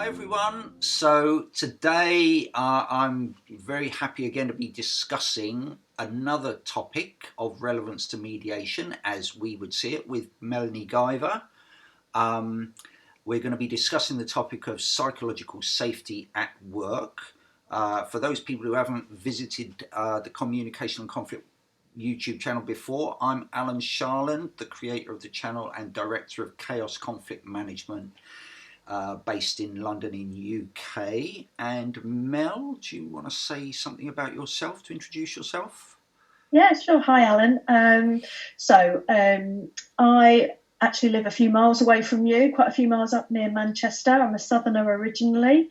everyone. So today I'm very happy again to be discussing another topic of relevance to mediation as we would see it with Melanie Guyver. We're going to be discussing the topic of psychological safety at work. For those people who haven't visited the Communication and Conflict YouTube channel before, I'm Alan Sharland, the creator of the channel and director of Chaos Conflict Management, based in London in UK. And Mel, do you want to say something about yourself, to introduce yourself? Yeah, sure. Hi, Alan. I actually live a few miles away from you, quite a few miles up near Manchester. I'm a southerner originally,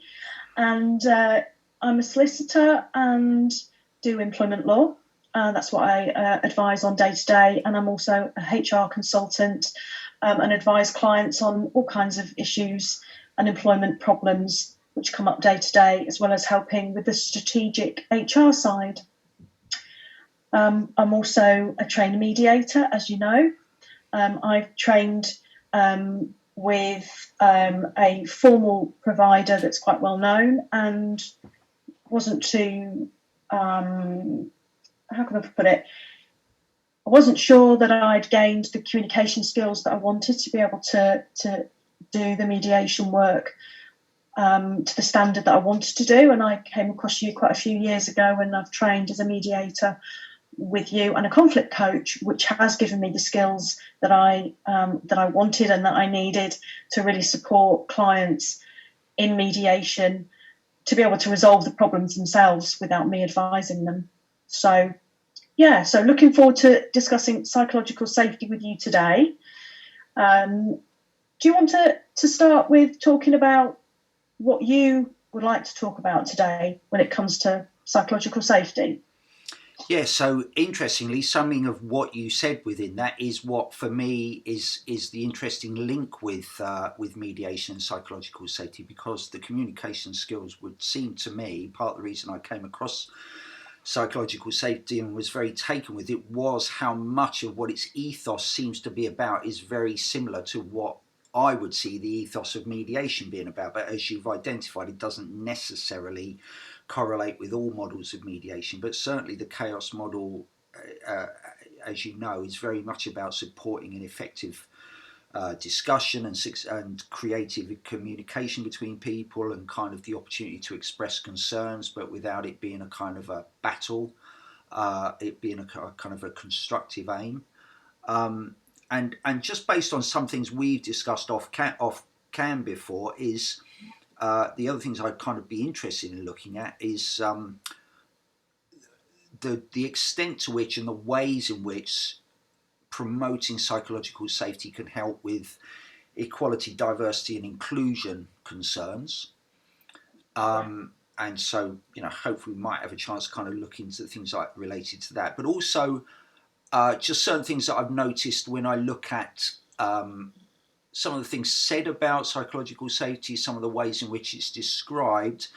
and I'm a solicitor and do employment law. That's what I advise on day to day. And I'm also a HR consultant and advise clients on all kinds of issues and employment problems which come up day to day, as well as helping with the strategic HR side. I'm also a trained mediator, as you know. I've trained with a formal provider that's quite well known and wasn't too, how can I put it? I wasn't sure that I'd gained the communication skills that I wanted to be able to do the mediation work to the standard that I wanted to do. And I came across you quite a few years ago, and I've trained as a mediator with you and a conflict coach, which has given me the skills that I wanted and that I needed to really support clients in mediation to be able to resolve the problems themselves without me advising them. So looking forward to discussing psychological safety with you today. Do you want to start with talking about what you would like to talk about today when it comes to psychological safety? Yeah, so interestingly, something of what you said within that is what for me is the interesting link with mediation and psychological safety, because the communication skills would seem to me part of the reason I came across psychological safety and was very taken with it was how much of what its ethos seems to be about is very similar to what I would see the ethos of mediation being about. But as you've identified, it doesn't necessarily correlate with all models of mediation, but certainly the chaos model, as you know, is very much about supporting an effective discussion and creative communication between people, and kind of the opportunity to express concerns, but without it being a kind of a battle, it being a kind of a constructive aim. And just based on some things we've discussed off cam before, is the other things I'd kind of be interested in looking at is the extent to which and the ways in which promoting psychological safety can help with equality, diversity, and inclusion concerns. And so, hopefully we might have a chance to kind of look into things like related to that, but also just certain things that I've noticed when I look at some of the things said about psychological safety, some of the ways in which it's described,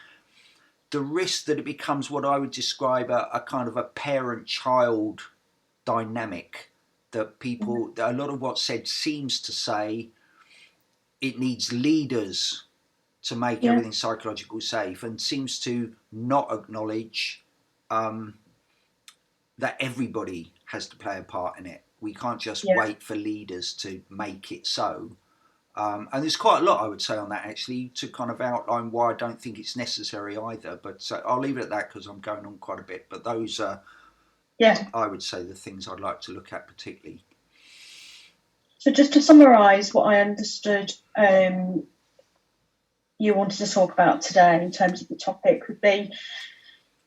the risk that it becomes what I would describe a kind of a parent-child dynamic, that people, a lot of what's said seems to say it needs leaders to make everything psychological safe, and seems to not acknowledge that everybody has to play a part in it. We can't just wait for leaders to make it so. And there's quite a lot I would say on that, actually, to kind of outline why I don't think it's necessary either. But I'll leave it at that because I'm going on quite a bit. But those are, I would say, the things I'd like to look at particularly. So just to summarise what I understood you wanted to talk about today in terms of the topic would be,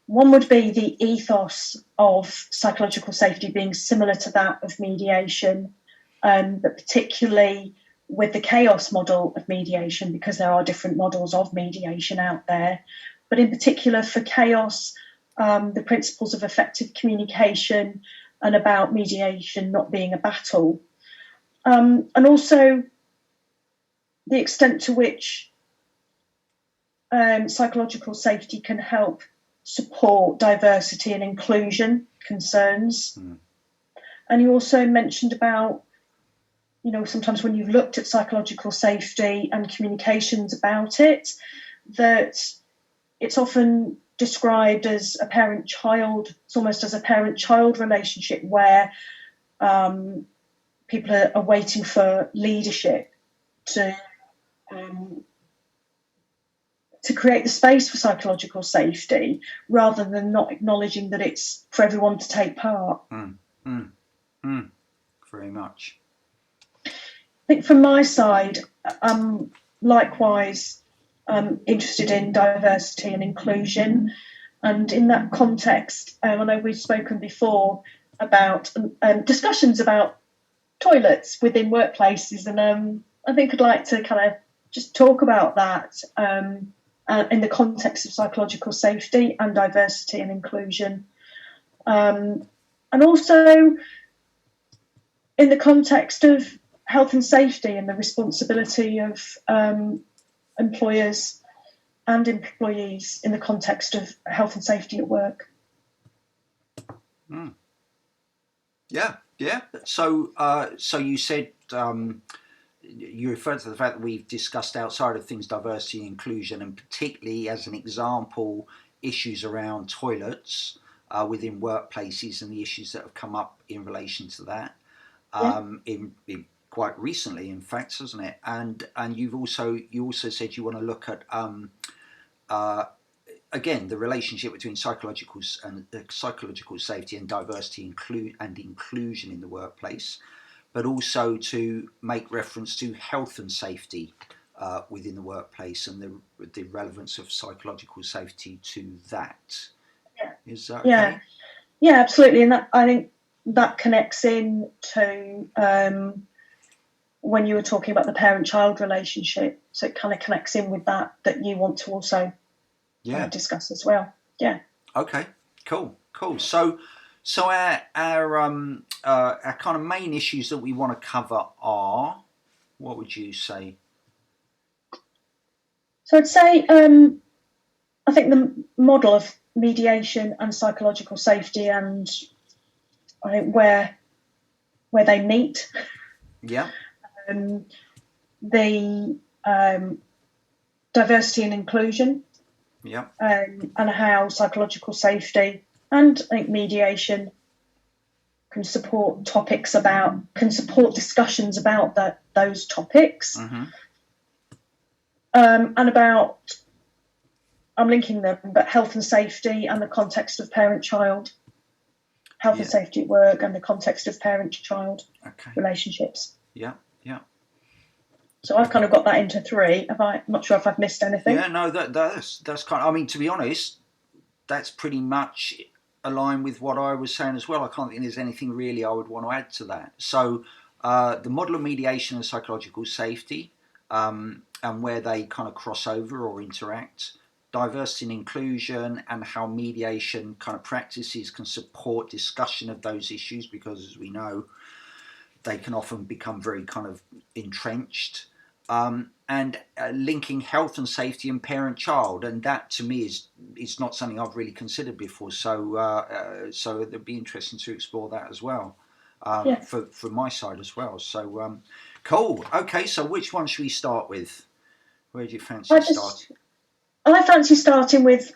one would be the ethos of psychological safety being similar to that of mediation, but particularly with the chaos model of mediation, because there are different models of mediation out there. But in particular for chaos, the principles of effective communication and about mediation not being a battle. And also the extent to which psychological safety can help support diversity and inclusion concerns. And you also mentioned about sometimes when you've looked at psychological safety and communications about it, that it's often described as a parent-child, it's almost as a parent-child relationship where people are waiting for leadership to create the space for psychological safety, rather than not acknowledging that it's for everyone to take part. Very much. I think from my side, I'm likewise interested in diversity and inclusion. And in that context, I know we've spoken before about discussions about toilets within workplaces, and I think I'd like to kind of just talk about that in the context of psychological safety and diversity and inclusion, and also in the context of health and safety and the responsibility of employers and employees in the context of health and safety at work. Yeah. So you said you referred to the fact that we've discussed outside of things diversity and inclusion, and particularly as an example, issues around toilets within workplaces and the issues that have come up in relation to that. In quite recently, in fact, hasn't it? And you also said you want to look at again the relationship between psychological safety and diversity and inclusion in the workplace, but also to make reference to health and safety within the workplace and the relevance of psychological safety to that. Is that okay? Yeah, absolutely, and that, I think that connects in to when you were talking about the parent-child relationship. So it kind of connects in with that you want to also discuss as well. Yeah. Okay. Cool. So our kind of main issues that we want to cover are, what would you say? So I'd say I think the model of mediation and psychological safety, and I think where they meet. Yeah. The diversity and inclusion. Yeah. And how psychological safety and I think mediation can support discussions about those topics. Mm-hmm. And about, I'm linking them, but health and safety and the context of parent-child, health and safety at work and the context of parent-child relationships. Yeah. So I've kind of got that into three. I'm not sure if I've missed anything. Yeah, no, that's kind of, I mean, to be honest, that's pretty much aligned with what I was saying as well. I can't think there's anything really I would want to add to that. So the model of mediation and psychological safety, and where they kind of cross over or interact, diversity and inclusion, and how mediation kind of practices can support discussion of those issues, because as we know, they can often become very kind of entrenched. And linking health and safety and parent-child, and that to me is not something I've really considered before. So it'd be interesting to explore that as well, for my side as well. So cool. Okay, so which one should we start with? Where do you fancy starting? I fancy starting with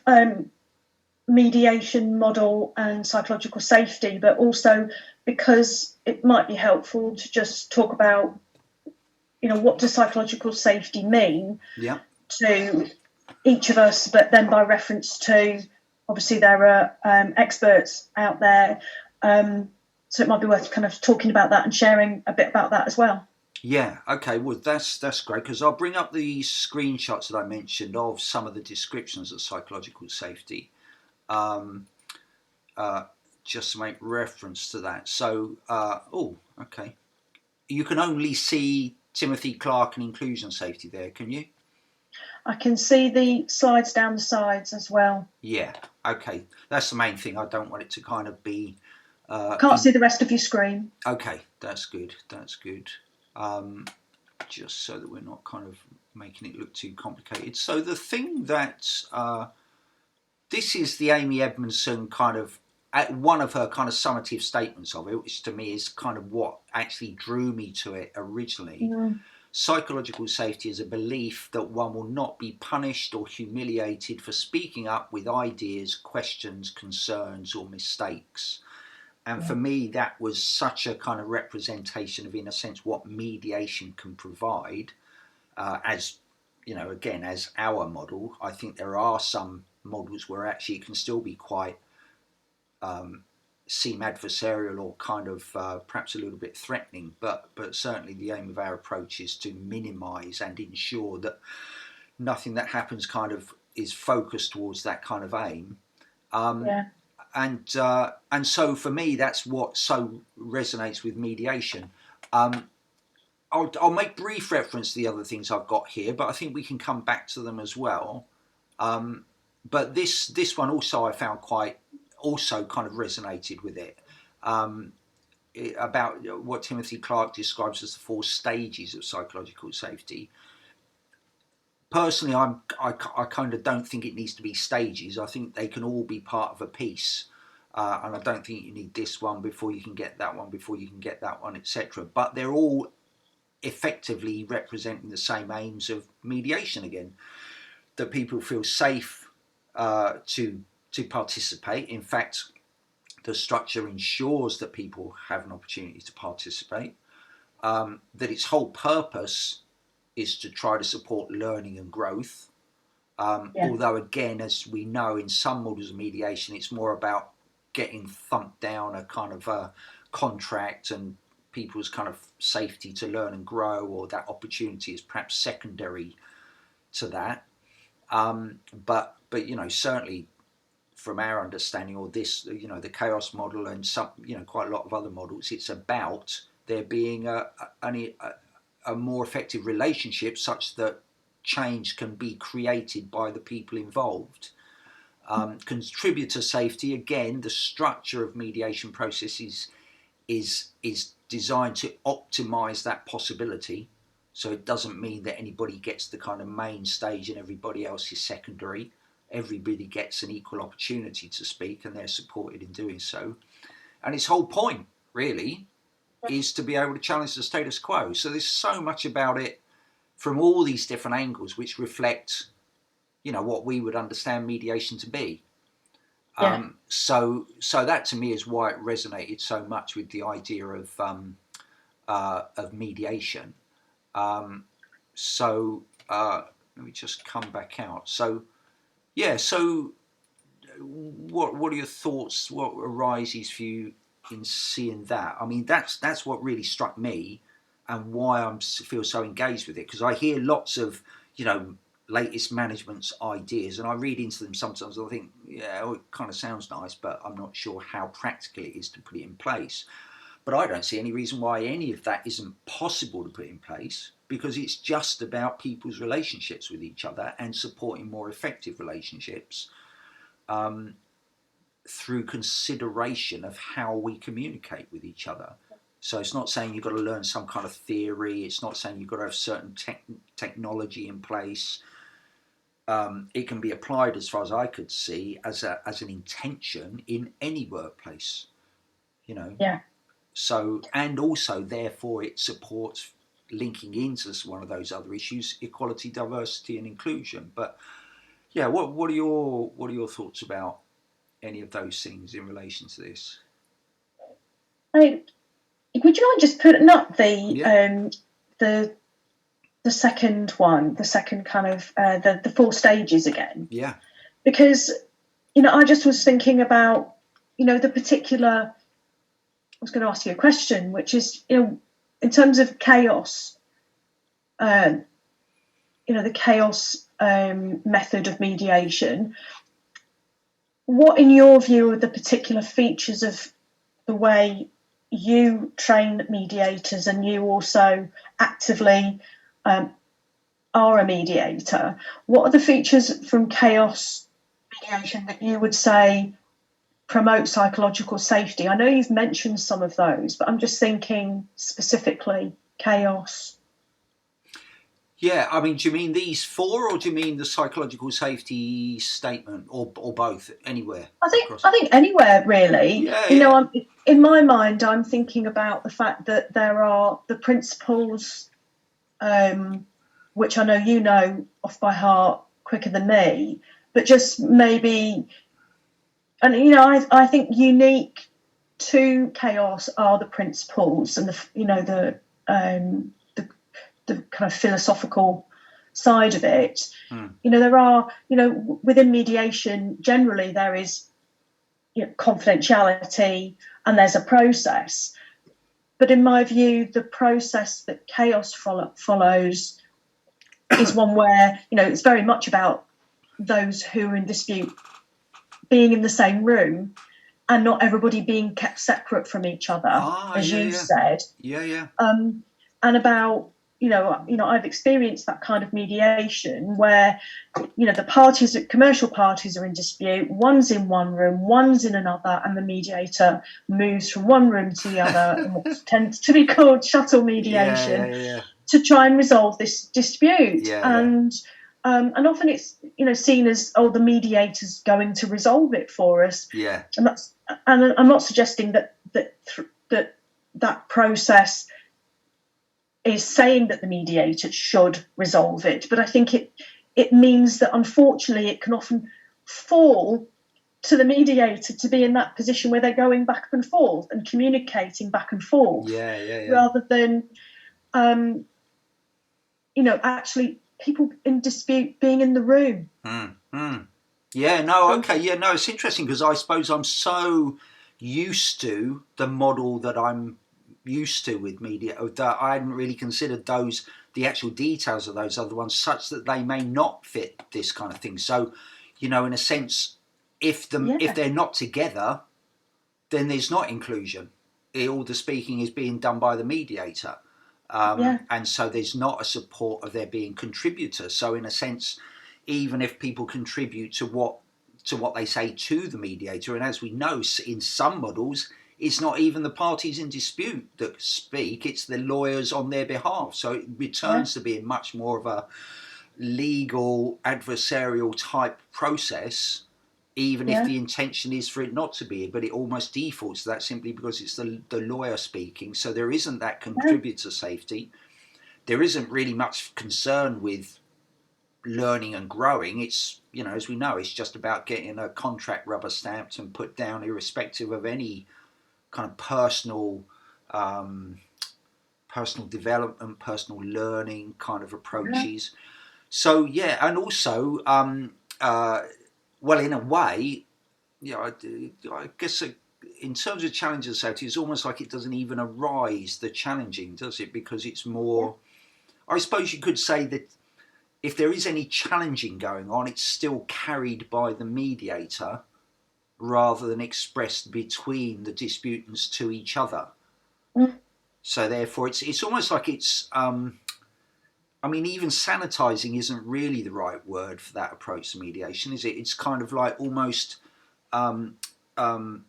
mediation model and psychological safety, but also because it might be helpful to just talk about, what does psychological safety mean to each of us, but then by reference to, obviously there are experts out there, so it might be worth kind of talking about that and sharing a bit about that as well. Yeah, okay, well that's great, because I'll bring up the screenshots that I mentioned of some of the descriptions of psychological safety, just to make reference to that. So, okay. You can only see Timothy Clark and inclusion safety there, can you? I can see the slides down the sides as well. Yeah, okay. That's the main thing. I don't want it to kind of be... Can't see the rest of your screen. Okay, that's good. Just so that we're not kind of making it look too complicated. So the thing that... this is the Amy Edmondson kind of one of her kind of summative statements of it, which to me is kind of what actually drew me to it originally. Psychological safety is a belief that one will not be punished or humiliated for speaking up with ideas, questions, concerns, or mistakes. And for me, that was such a kind of representation of, in a sense, what mediation can provide. As you know, again, as our model, I think there are some models where actually it can still be quite seem adversarial or kind of perhaps a little bit threatening, but certainly the aim of our approach is to minimise and ensure that nothing that happens kind of is focused towards that kind of aim. And so for me, that's what so resonates with mediation. I'll make brief reference to the other things I've got here, but I think we can come back to them as well. But this one also I found also kind of resonated with it, about what Timothy Clark describes as the 4 stages of psychological safety. Personally, I kind of don't think it needs to be stages. I think they can all be part of a piece, and I don't think you need this one before you can get that one, before you can get that one, etc. But they're all effectively representing the same aims of mediation again, that people feel safe to participate. In fact, the structure ensures that people have an opportunity to participate, that its whole purpose is to try to support learning and growth. Although, again, as we know, in some models of mediation, it's more about getting thumped down a kind of a contract, and people's kind of safety to learn and grow, or that opportunity is perhaps secondary to that. But you know, certainly from our understanding, or this, you know, the chaos model and some, you know, quite a lot of other models, it's about there being a more effective relationship such that change can be created by the people involved. Contributor safety, again, the structure of mediation processes is designed to optimize that possibility. So it doesn't mean that anybody gets the kind of main stage and everybody else is secondary. Everybody gets an equal opportunity to speak, and they're supported in doing so. And its whole point, really, is to be able to challenge the status quo. So there's so much about it from all these different angles which reflect, you know, what we would understand mediation to be. So that to me is why it resonated so much with the idea of mediation. Let me just come back out. So what are your thoughts? What arises for you in seeing that? I mean, that's what really struck me, and why I feel so engaged with it, because I hear lots of, you know, latest management's ideas, and I read into them sometimes, and I think, yeah, it kind of sounds nice, but I'm not sure how practical it is to put it in place. But I don't see any reason why any of that isn't possible to put in place, because it's just about people's relationships with each other and supporting more effective relationships through consideration of how we communicate with each other. So it's not saying you've got to learn some kind of theory. It's not saying you've got to have certain technology in place. It can be applied, as far as I could see, as an intention in any workplace, you know. Yeah. So, and also, therefore, it supports linking into one of those other issues: equality, diversity, and inclusion. But yeah, what are your thoughts about any of those things in relation to this? Would you mind just putting up the second one, the second kind of the 4 stages again? Yeah. Because, you know, I just was thinking about, you know, the particular. I was going to ask you a question, which is, you know, in terms of chaos, you know, the chaos method of mediation. What, in your view, are the particular features of the way you train mediators, and you also actively are a mediator? What are the features from chaos mediation that you would say promote psychological safety? I know you've mentioned some of those, but I'm just thinking specifically chaos. Yeah, I mean, do you mean these four, or do you mean the psychological safety statement, or both, anywhere I think across? I think anywhere really. Yeah, You know, yeah. I'm in my mind. I'm thinking about the fact that there are the principles, which I know you know off by heart quicker than me, but just maybe, and you know, I think unique to chaos are the principles and the kind of philosophical side of it. Mm, You know, there are, you know, within mediation generally there is, you know, confidentiality, and there's a process. But in my view, the process that chaos follows is one where, you know, it's very much about those who are in dispute being in the same room and not everybody being kept separate from each other, ah, as yeah, you yeah, said, yeah, yeah, and about, I've experienced that kind of mediation where, you know, the commercial parties are in dispute. One's in one room, one's in another, and the mediator moves from one room to the other, and what tends to be called shuttle yeah, yeah, mediation, yeah, to try and resolve this dispute. yeah, yeah, And often it's, you know, seen as, oh, the mediator's going to resolve it for us, yeah, and I'm not suggesting that process is saying that the mediator should resolve it, but I think it means that unfortunately it can often fall to the mediator to be in that position where they're going back and forth and communicating back and forth, yeah, yeah, yeah. rather than actually people in dispute being in the room. Mm, mm. Yeah, no, So okay, yeah, no, it's interesting because I suppose I'm so used to the model that I'm used to with media that I hadn't really considered the actual details of those other ones, such that they may not fit this kind of thing. So, in a sense, if yeah, they're not together, then there's not inclusion. All the speaking is being done by the mediator, yeah, and so there's not a support of there being contributors. So in a sense, even if people contribute to what they say to the mediator, and as we know in some models, it's not even the parties in dispute that speak; it's the lawyers on their behalf. So it yeah, returns to being much more of a legal adversarial type process, even if yeah, the intention is for it not to be, but it almost defaults to that simply because it's the lawyer speaking. So there isn't that yeah, contributor safety. There isn't really much concern with learning and growing. It's, as we know, it's just about getting a contract rubber stamped and put down, irrespective of any kind of um, personal development, personal learning kind of yeah, approaches. So yeah, and also, well, in a way, I guess in terms of challenge society, it's almost like it doesn't even arise the challenging, does it? Because it's yeah, more. I suppose you could say that if there is any challenging going on, it's still carried by the mediator rather than expressed between the disputants to each other. mm, So therefore, it's almost like it's. I mean, even sanitizing isn't really the right word for that approach to mediation, is it? It's kind of like almost um, um,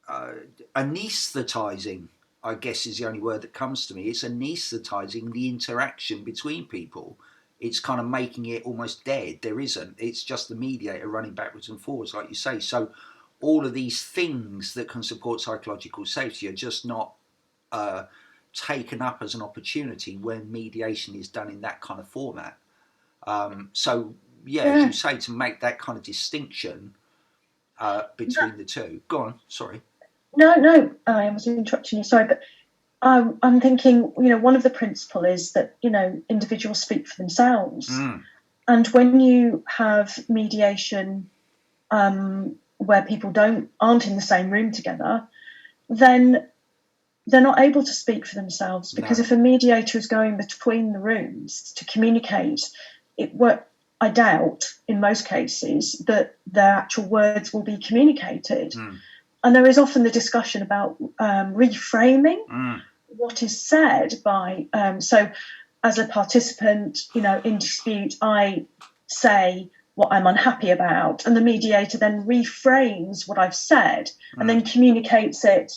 uh, anesthetizing, I guess is the only word that comes to me. It's anesthetizing the interaction between people. It's kind of making it almost dead. There isn't. It's just the mediator running backwards and forwards, like you say. So all of these things that can support psychological safety are just not uh, taken up as an opportunity when mediation is done in that kind of format. So yeah, as you yeah. say, to make that kind of distinction between the two. Go on. Sorry. No, no, I was interrupting you. Sorry, but I'm thinking, you know, one of the principles is that, you know, individuals speak for themselves, Mm, and when you have mediation where people aren't in the same room together, then they're not able to speak for themselves, because no. if a mediator is going between the rooms to communicate, I doubt in most cases that their actual words will be communicated. Mm, And there is often the discussion about reframing mm, what is said by. So, as a participant, you know, in dispute, I say what I'm unhappy about, and the mediator then reframes what I've said and mm, then communicates it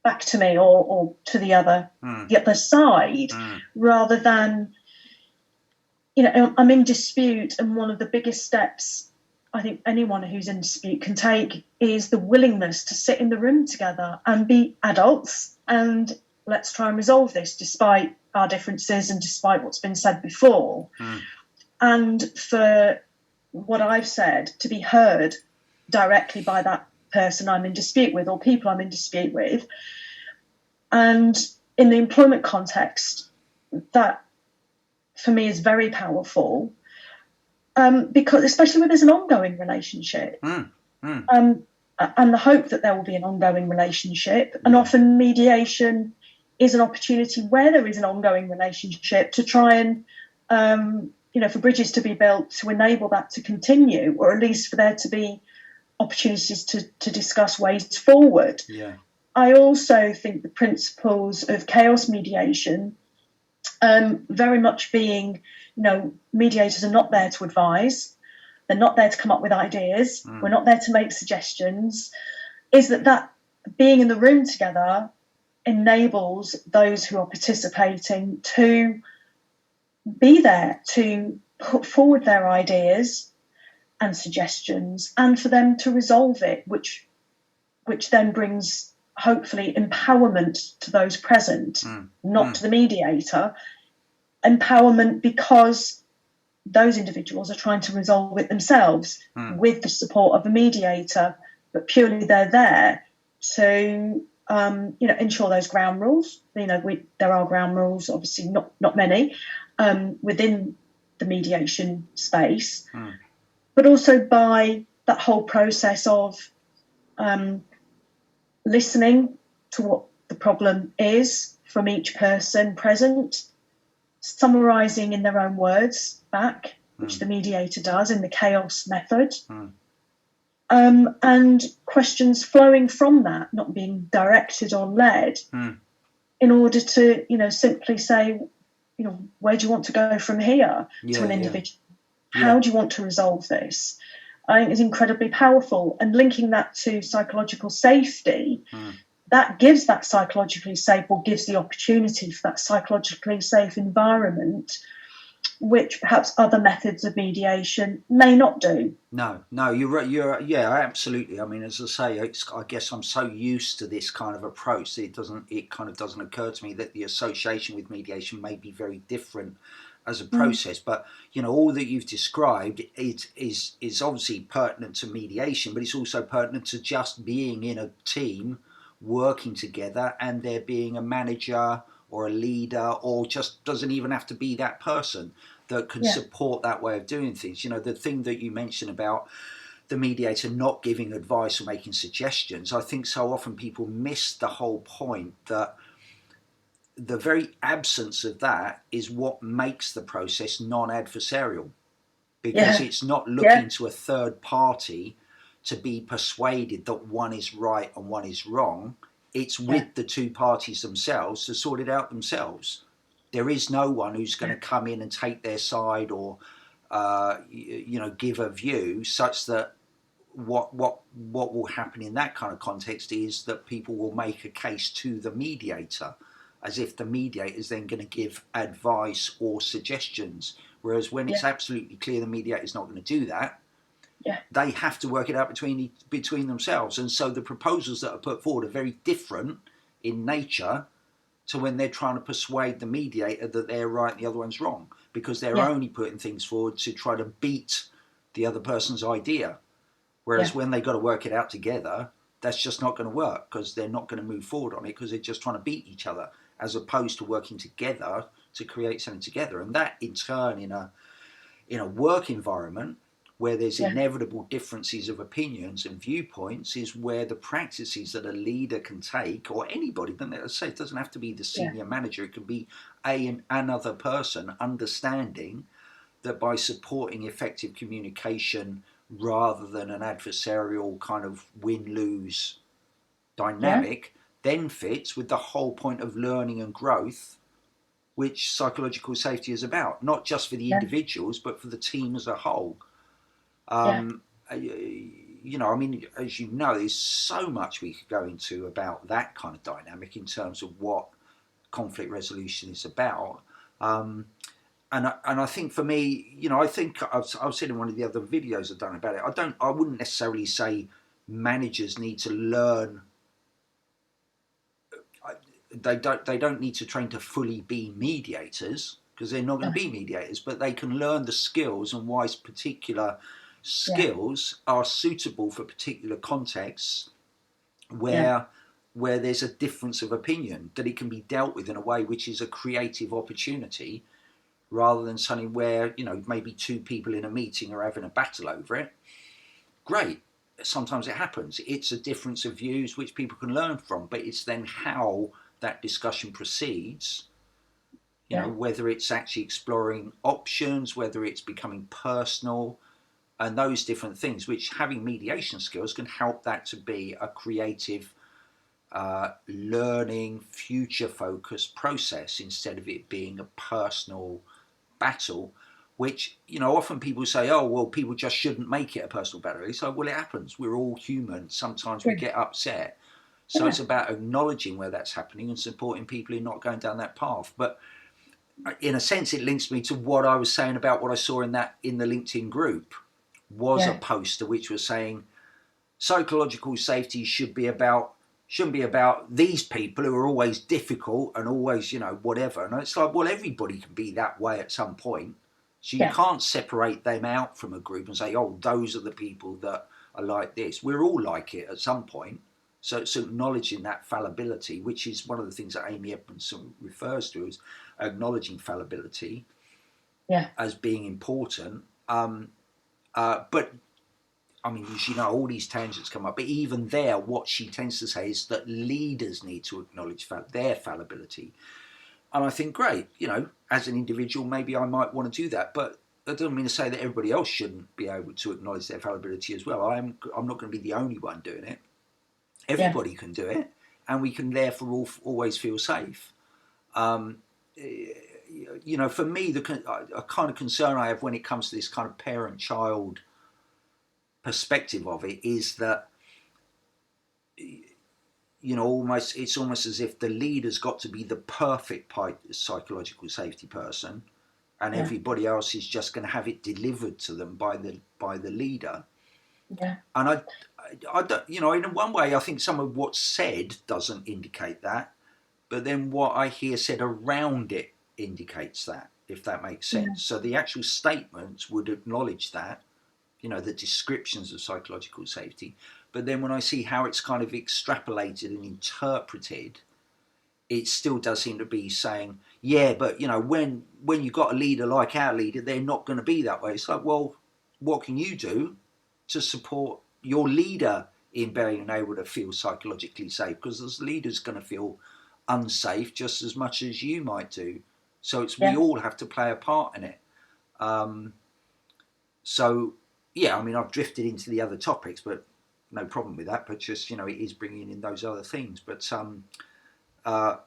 back to me, or to the other mm, side, mm, rather than, I'm in dispute, and one of the biggest steps I think anyone who's in dispute can take is the willingness to sit in the room together and be adults and let's try and resolve this despite our differences and despite what's been said before. And for what I've said to be heard directly by that person I'm in dispute with or people I'm in dispute with. And in the employment context, that for me is very powerful, because especially when there's an ongoing relationship, and the hope that there will be an ongoing relationship. And often mediation is an opportunity where there is an ongoing relationship to try and for bridges to be built to enable that to continue, or at least for there to be opportunities to discuss ways forward. I also think the principles of chaos mediation, very much being, mediators are not there to advise, they're not there to come up with ideas, we're not there to make suggestions, is that being in the room together enables those who are participating to be there to put forward their ideas and suggestions and for them to resolve it, which then brings hopefully empowerment to those present, not to the mediator. Empowerment because those individuals are trying to resolve it themselves with the support of a mediator, but purely they're there to ensure those ground rules. There are ground rules, obviously not many, within the mediation space, but also by that whole process of listening to what the problem is from each person present, summarising in their own words back, which the mediator does in the chaos method, and questions flowing from that, not being directed or led, in order to, simply say, where do you want to go from here to an individual? How do you want to resolve this? I think is incredibly powerful. And linking that to psychological safety, that gives that psychologically safe, or gives the opportunity for that psychologically safe environment, which perhaps other methods of mediation may not do. No, you're right. Absolutely. I mean, as I say, I guess I'm so used to this kind of approach that it kind of doesn't occur to me that the association with mediation may be very different as a process. But all that you've described is obviously pertinent to mediation, but it's also pertinent to just being in a team working together, and there being a manager or a leader, or just doesn't even have to be that person that can support that way of doing things. The thing that you mentioned about the mediator not giving advice or making suggestions, I think so often people miss the whole point that the very absence of that is what makes the process non-adversarial, because it's not looking to a third party to be persuaded that one is right and one is wrong. It's with the two parties themselves to sort it out themselves. There is no one who's going to come in and take their side or give a view, such that what will happen in that kind of context is that people will make a case to the mediator, as if the mediator is then going to give advice or suggestions. Whereas when it's absolutely clear the mediator is not going to do that, they have to work it out between themselves. And so the proposals that are put forward are very different in nature to when they're trying to persuade the mediator that they're right and the other one's wrong, because they're only putting things forward to try to beat the other person's idea. Whereas when they've got to work it out together, that's just not going to work, because they're not going to move forward on it, because they're just trying to beat each other, as opposed to working together to create something together. And that in turn, in a work environment where there's inevitable differences of opinions and viewpoints, is where the practices that a leader can take, or anybody, then let's say it doesn't have to be the senior manager, it can be another person, understanding that by supporting effective communication rather than an adversarial kind of win-lose dynamic, then fits with the whole point of learning and growth, which psychological safety is about, not just for the individuals, but for the team as a whole. I mean, as you know, there's so much we could go into about that kind of dynamic in terms of what conflict resolution is about. And I think for me, I think I've said in one of the other videos I've done about it. I wouldn't necessarily say managers need to learn. They don't need to train to fully be mediators, because they're not going to be mediators, but they can learn the skills and why particular skills are suitable for particular contexts where there's a difference of opinion, that it can be dealt with in a way which is a creative opportunity, rather than something where maybe two people in a meeting are having a battle over it. Great, sometimes it happens. It's a difference of views which people can learn from, but it's then how that discussion proceeds, whether it's actually exploring options, whether it's becoming personal, and those different things, which having mediation skills can help that to be a creative, learning, future focused process, instead of it being a personal battle, which often people say, oh well, people just shouldn't make it a personal battle. It's like, well, it happens, we're all human, sometimes we get upset. So it's about acknowledging where that's happening and supporting people in not going down that path. But in a sense, it links me to what I was saying about what I saw in the LinkedIn group was a poster which was saying psychological safety shouldn't be about these people who are always difficult and always whatever. And it's like, well, everybody can be that way at some point, so you can't separate them out from a group and say, oh, those are the people that are like this. We're all like it at some point. So it's acknowledging that fallibility, which is one of the things that Amy Edmondson refers to as acknowledging fallibility as being important. But I mean, as you know, all these tangents come up, but even there, what she tends to say is that leaders need to acknowledge their fallibility. And I think, great, as an individual, maybe I might want to do that, but that doesn't mean to say that everybody else shouldn't be able to acknowledge their fallibility as well. I'm not going to be the only one doing it. Everybody can do it, and we can therefore always feel safe. For me, a kind of concern I have when it comes to this kind of parent-child perspective of it is that it's almost as if the leader's got to be the perfect psychological safety person, and everybody else is just going to have it delivered to them by the leader. And I don't, in one way, I think some of what's said doesn't indicate that, but then what I hear said around it indicates that, if that makes sense. So the actual statements would acknowledge that, the descriptions of psychological safety, but then when I see how it's kind of extrapolated and interpreted, it still does seem to be saying, but when you've got a leader like our leader, they're not going to be that way. It's like, well, what can you do to support your leader in being able to feel psychologically safe? Because this leader's going to feel unsafe just as much as you might do. So we all have to play a part in it. I've drifted into the other topics, but no problem with that. But just, it is bringing in those other things. But were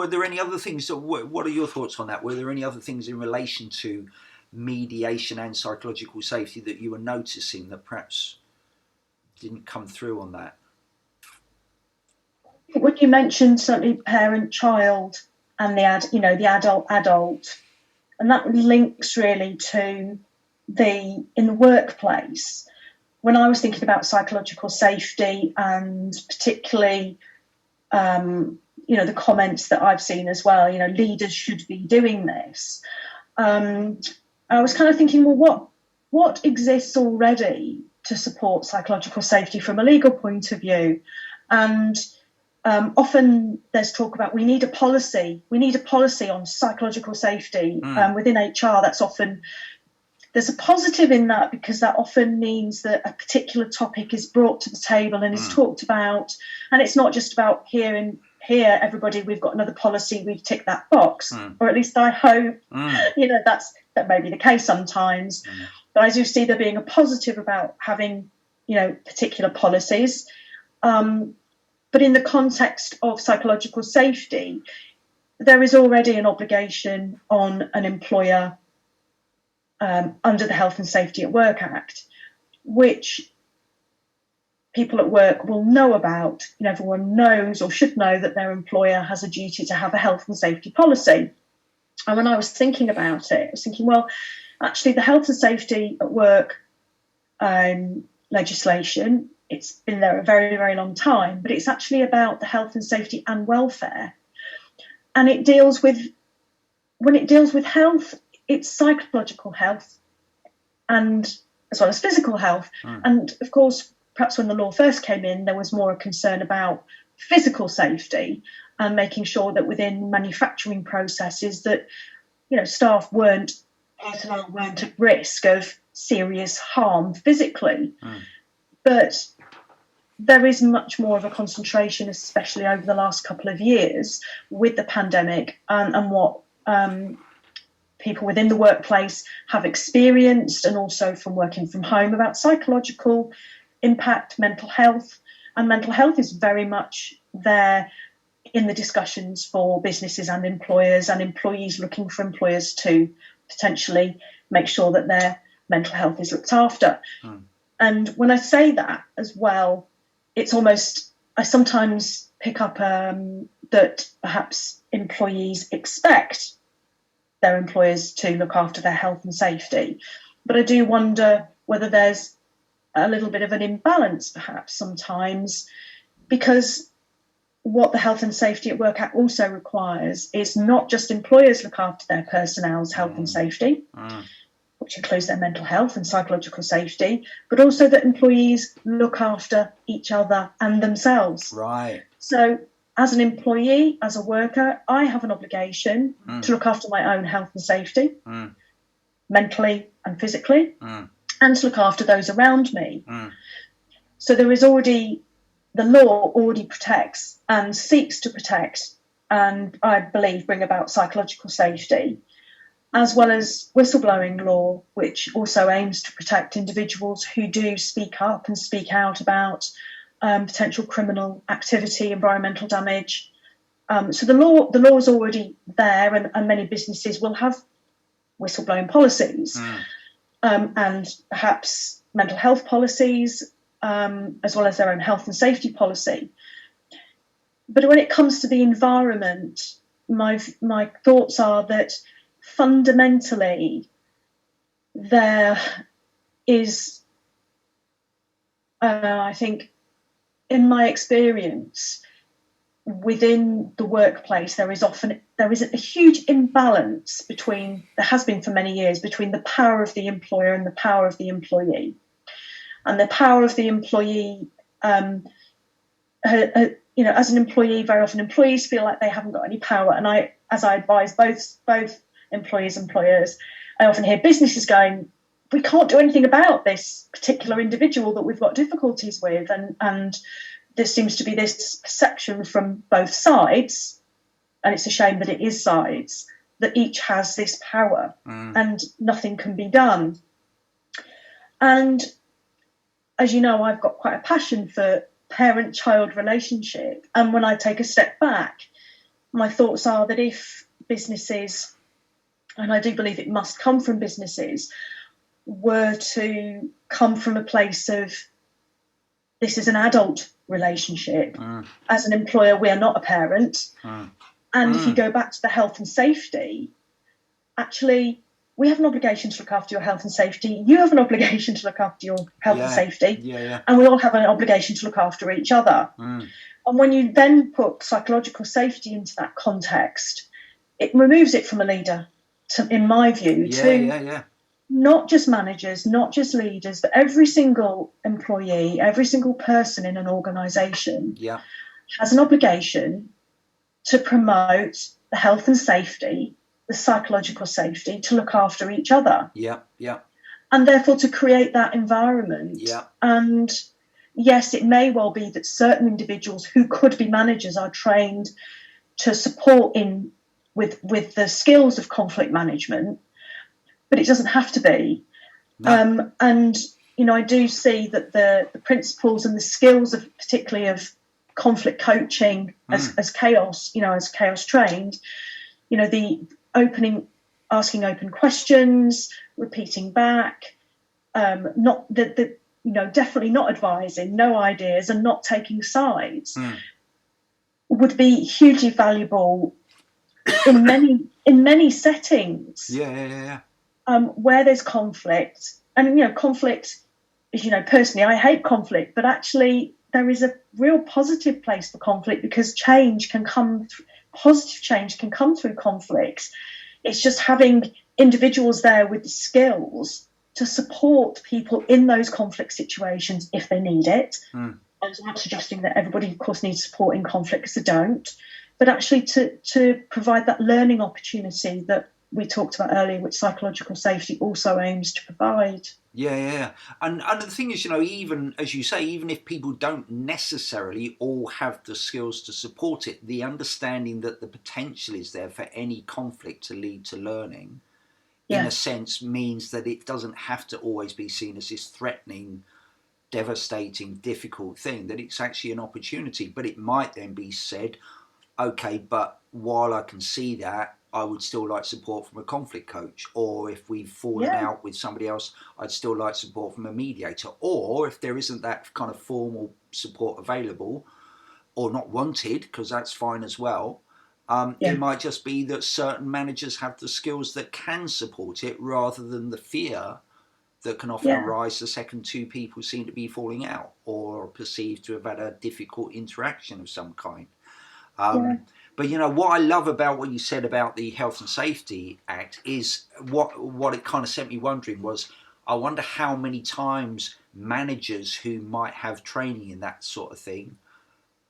there any other things? What are your thoughts on that? Were there any other things in relation to mediation and psychological safety that you were noticing that perhaps didn't come through on that? When you mentioned certainly parent-child and the adult, and that links really to in the workplace. When I was thinking about psychological safety, and particularly, the comments that I've seen as well, leaders should be doing this. I was kind of thinking, well, what exists already to support psychological safety from a legal point of view? And often there's talk about we need a policy on psychological safety within HR. There's a positive in that, because that often means that a particular topic is brought to the table and is talked about, and it's not just about here everybody, we've got another policy, we've ticked that box, or at least I hope that may be the case sometimes. But I do see there being a positive about having particular policies, but in the context of psychological safety, there is already an obligation on an employer under the Health and Safety at Work Act, which people at work will know about. Everyone knows or should know that their employer has a duty to have a health and safety policy. And when I was thinking about it, I was thinking, well, actually, the health and safety at work legislation, it's been there a very, very long time, but it's actually about the health and safety and welfare. And it deals with, when it deals with health, it's psychological health and as well as physical health. And of course, perhaps when the law first came in, there was more a concern about physical safety and making sure that within manufacturing processes that, staff personnel weren't at risk of serious harm physically. But there is much more of a concentration, especially over the last couple of years with the pandemic and what people within the workplace have experienced, and also from working from home, about psychological impact, mental health. And mental health is very much there in the discussions for businesses and employers, and employees looking for employers to potentially make sure that their mental health is looked after. And when I say that as well, it's almost, I sometimes pick up that perhaps employees expect their employers to look after their health and safety. But I do wonder whether there's a little bit of an imbalance perhaps sometimes, because what the Health and Safety at Work Act also requires is not just employers look after their personnel's health and safety, which includes their mental health and psychological safety, but also that employees look after each other and themselves. Right. So as an employee, as a worker, I have an obligation to look after my own health and safety, mentally and physically, and to look after those around me. So there is already, the law already protects and seeks to protect, and I believe bring about psychological safety, as well as whistleblowing law, which also aims to protect individuals who do speak up and speak out about potential criminal activity, environmental damage. So the law is already there, and many businesses will have whistleblowing policies, and perhaps mental health policies, as well as their own health and safety policy. But when it comes to the environment, my thoughts are that fundamentally there is, I think, in my experience, within the workplace, there is a huge imbalance between, there has been for many years, between the power of the employer and the power of the employee. And the power of the employee, as an employee, very often employees feel like they haven't got any power. And as I advise both employees and employers, I often hear businesses going, we can't do anything about this particular individual that we've got difficulties with. And there seems to be this perception from both sides, and it's a shame that it is sides, that each has this power and nothing can be done. And as you know, I've got quite a passion for parent-child relationship. And when I take a step back, my thoughts are that if businesses, and I do believe it must come from businesses, were to come from a place of, this is an adult relationship. As an employer, we are not a parent. And if you go back to the health and safety, actually, we have an obligation to look after your health and safety. You have an obligation to look after your health and safety. And we all have an obligation to look after each other. And when you then put psychological safety into that context, it removes it from a leader, in my view, not just managers, not just leaders, but every single employee, every single person in an organisation has an obligation to promote the health and safety, the psychological safety, to look after each other. And therefore to create that environment. And yes, it may well be that certain individuals who could be managers are trained to support with the skills of conflict management, but it doesn't have to be. No. And, I do see that the principles and the skills of, particularly of conflict coaching as chaos, as chaos trained, the asking open questions, repeating back, definitely not advising, no ideas, and not taking sides would be hugely valuable in in many settings, Yeah. where there's conflict, and conflict is, personally, I hate conflict, but actually there is a real positive place for conflict, because positive change can come through conflicts. It's just having individuals there with the skills to support people in those conflict situations if they need it. I'm not suggesting that everybody, of course, needs support in conflict, because they don't, but actually to provide that learning opportunity that we talked about earlier, which psychological safety also aims to provide. Yeah. And the thing is, even as you say, even if people don't necessarily all have the skills to support it, the understanding that the potential is there for any conflict to lead to learning, in a sense, means that it doesn't have to always be seen as this threatening, devastating, difficult thing, that it's actually an opportunity. But it might then be said, okay, but while I can see that, I would still like support from a conflict coach. Or if we've fallen out with somebody else, I'd still like support from a mediator. Or if there isn't that kind of formal support available or not wanted, because that's fine as well, it might just be that certain managers have the skills that can support it, rather than the fear that can often arise the second two people seem to be falling out or perceived to have had a difficult interaction of some kind. But what I love about what you said about the Health and Safety Act is what it kind of set me wondering was, I wonder how many times managers who might have training in that sort of thing,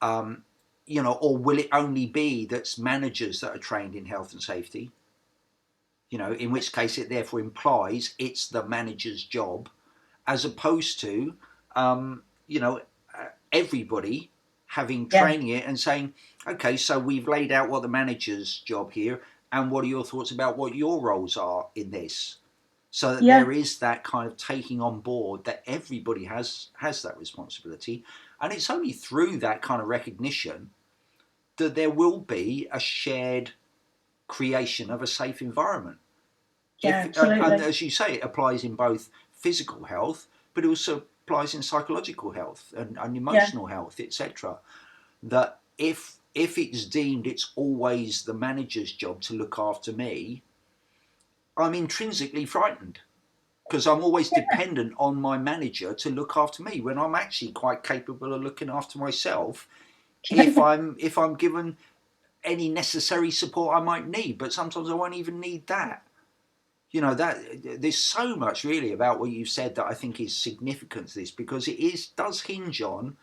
or will it only be that's managers that are trained in health and safety? In which case it therefore implies it's the manager's job, as opposed to, everybody having training it and saying, okay, so we've laid out what the manager's job here, and what are your thoughts about what your roles are in this? So that there is that kind of taking on board that everybody has that responsibility. And it's only through that kind of recognition that there will be a shared creation of a safe environment. Absolutely. And as you say, it applies in both physical health, but it also applies in psychological health and emotional health, etc. That if it's deemed it's always the manager's job to look after me, I'm intrinsically frightened, because I'm always dependent on my manager to look after me, when I'm actually quite capable of looking after myself if I'm given any necessary support I might need. But sometimes I won't even need that. That there's so much really about what you've said that I think is significant to this, because it does hinge on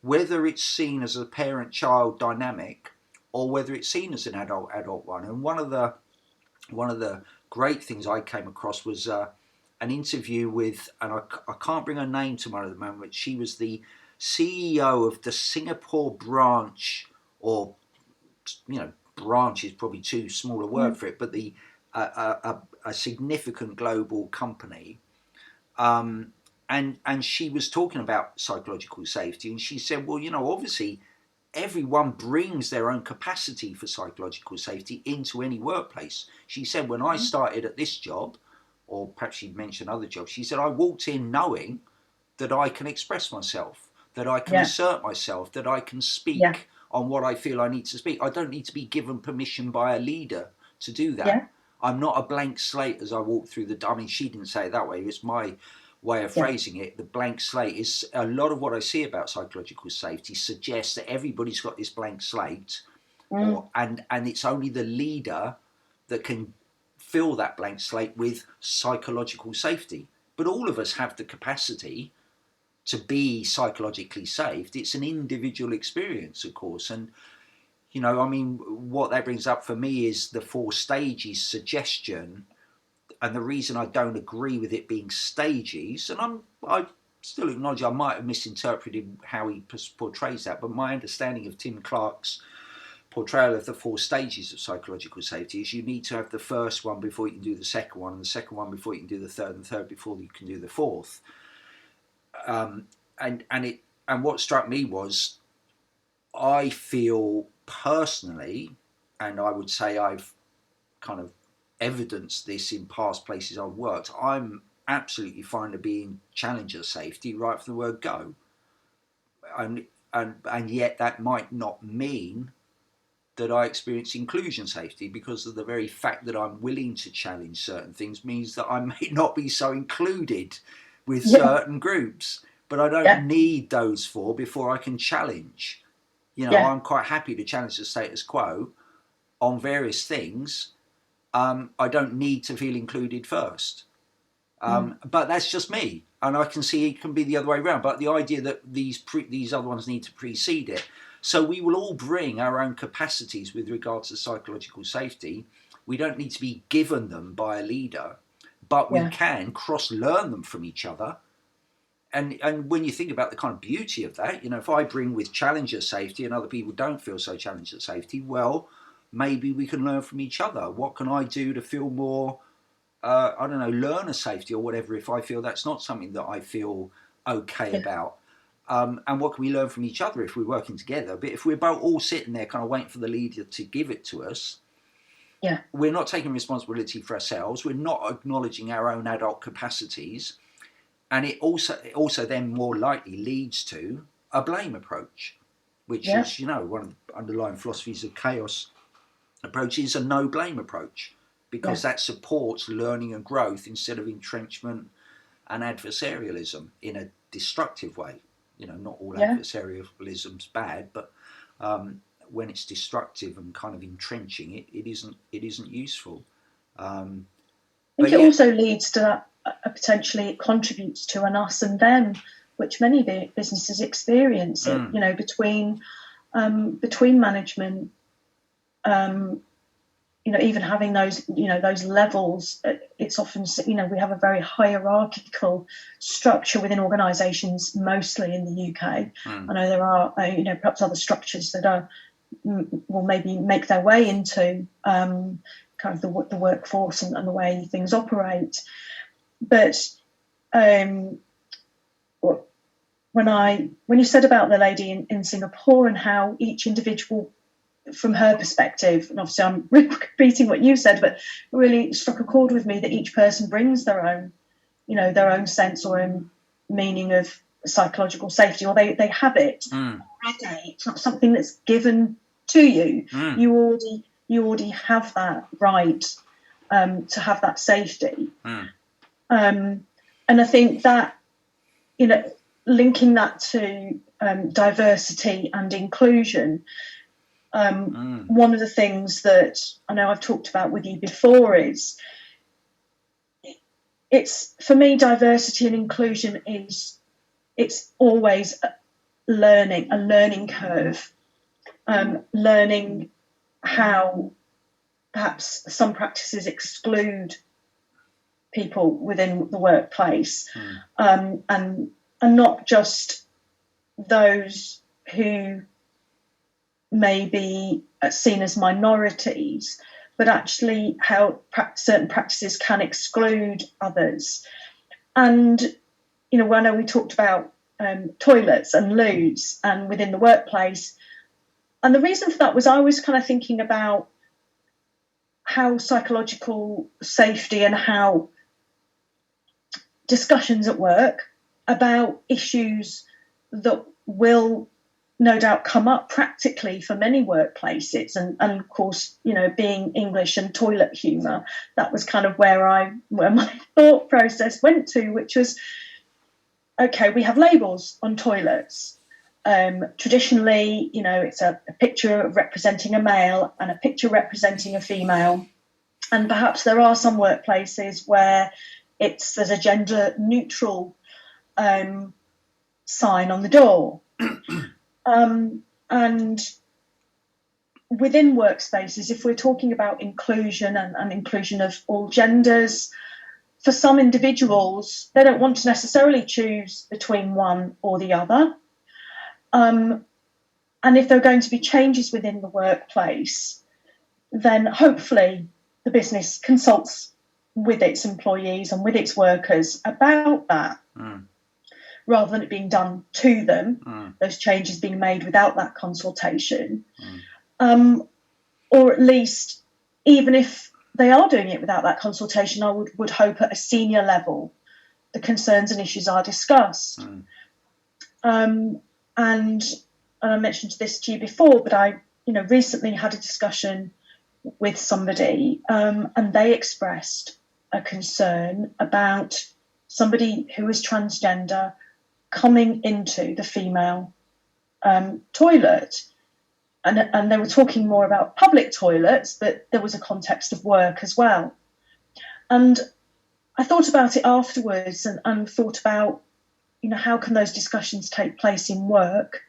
whether it's seen as a parent-child dynamic or whether it's seen as an adult one. And one of the great things I came across was an interview with, and I can't bring her name to mind at the moment, but she was the CEO of the Singapore branch, or branch is probably too small a word for it, but a significant global company, and she was talking about psychological safety, and she said, well, obviously everyone brings their own capacity for psychological safety into any workplace. She said, when I started at this job, or perhaps she'd mentioned other jobs, she said, I walked in knowing that I can express myself, that I can assert myself, that I can speak on what I feel I need to speak. I don't need to be given permission by a leader to do that. I'm not a blank slate as I walk through I mean, she didn't say it that way. It's my way of phrasing it. The blank slate is a lot of what I see about psychological safety suggests that everybody's got this blank slate, and it's only the leader that can fill that blank slate with psychological safety. But all of us have the capacity to be psychologically safe. It's an individual experience, of course. And I mean, what that brings up for me is the 4 stages suggestion. And the reason I don't agree with it being stages, and I still acknowledge I might have misinterpreted how he portrays that, but my understanding of Tim Clark's portrayal of the 4 stages of psychological safety is you need to have the first one before you can do the second one, and the second one before you can do the third, and the third before you can do the fourth. And what struck me was, I feel personally, and I would say I've kind of evidenced this in past places I've worked, I'm absolutely fine to be in challenger safety right from the word go. And yet that might not mean that I experience inclusion safety, because of the very fact that I'm willing to challenge certain things means that I may not be so included with certain groups, but I don't need those four before I can challenge. I'm quite happy to challenge the status quo on various things. I don't need to feel included first. But that's just me, and I can see it can be the other way around. But the idea that these other ones need to precede it, so we will all bring our own capacities with regards to psychological safety. We don't need to be given them by a leader, but we can cross-learn them from each other. And when you think about the kind of beauty of that, if I bring with challenger safety and other people don't feel so challenged at safety, well, maybe we can learn from each other. What can I do to feel more, learner safety or whatever, if I feel that's not something that I feel okay about? And what can we learn from each other if we're working together? But if we're both all sitting there kind of waiting for the leader to give it to us, we're not taking responsibility for ourselves. We're not acknowledging our own adult capacities. And it also then more likely leads to a blame approach, which is, one of the underlying philosophies of chaos approach is a no blame approach, because that supports learning and growth instead of entrenchment and adversarialism in a destructive way. Not all adversarialism's bad, but when it's destructive and kind of entrenching it isn't useful. I think it also leads to that. Potentially it contributes to an us and them, which many businesses experience. Between management, even having those levels. It's often we have a very hierarchical structure within organisations, mostly in the UK. I know there are perhaps other structures that will maybe make their way into kind of the workforce and the way things operate. But when you said about the lady in Singapore and how each individual, from her perspective, and obviously I'm repeating what you said, but really struck a chord with me that each person brings their own sense or own meaning of psychological safety, or they have it already. It's not something that's given to you. You already have that right to have that safety. And I think that, linking that to diversity and inclusion, one of the things that I know I've talked about with you before is it's, for me, diversity and inclusion it's always a learning curve, learning how perhaps some practices exclude people within the workplace, and not just those who may be seen as minorities, but actually how certain practices can exclude others. And I know we talked about toilets and loos and within the workplace, and the reason for that was I was kind of thinking about how psychological safety and how discussions at work about issues that will no doubt come up practically for many workplaces, and of course, being English and toilet humour, that was kind of where my thought process went to, which was, okay, we have labels on toilets. Traditionally, it's a picture representing a male and a picture representing a female, and perhaps there are some workplaces where there's a gender neutral sign on the door. And within workspaces, if we're talking about inclusion and inclusion of all genders, for some individuals, they don't want to necessarily choose between one or the other. And if there are going to be changes within the workplace, then hopefully the business consults with its employees and with its workers about that, rather than it being done to them, those changes being made without that consultation. Or at least, even if they are doing it without that consultation, I would hope at a senior level the concerns and issues are discussed. And I mentioned this to you before, but I recently had a discussion with somebody, and they expressed a concern about somebody who is transgender coming into the female toilet. And they were talking more about public toilets, but there was a context of work as well. And I thought about it afterwards and thought about, how can those discussions take place in work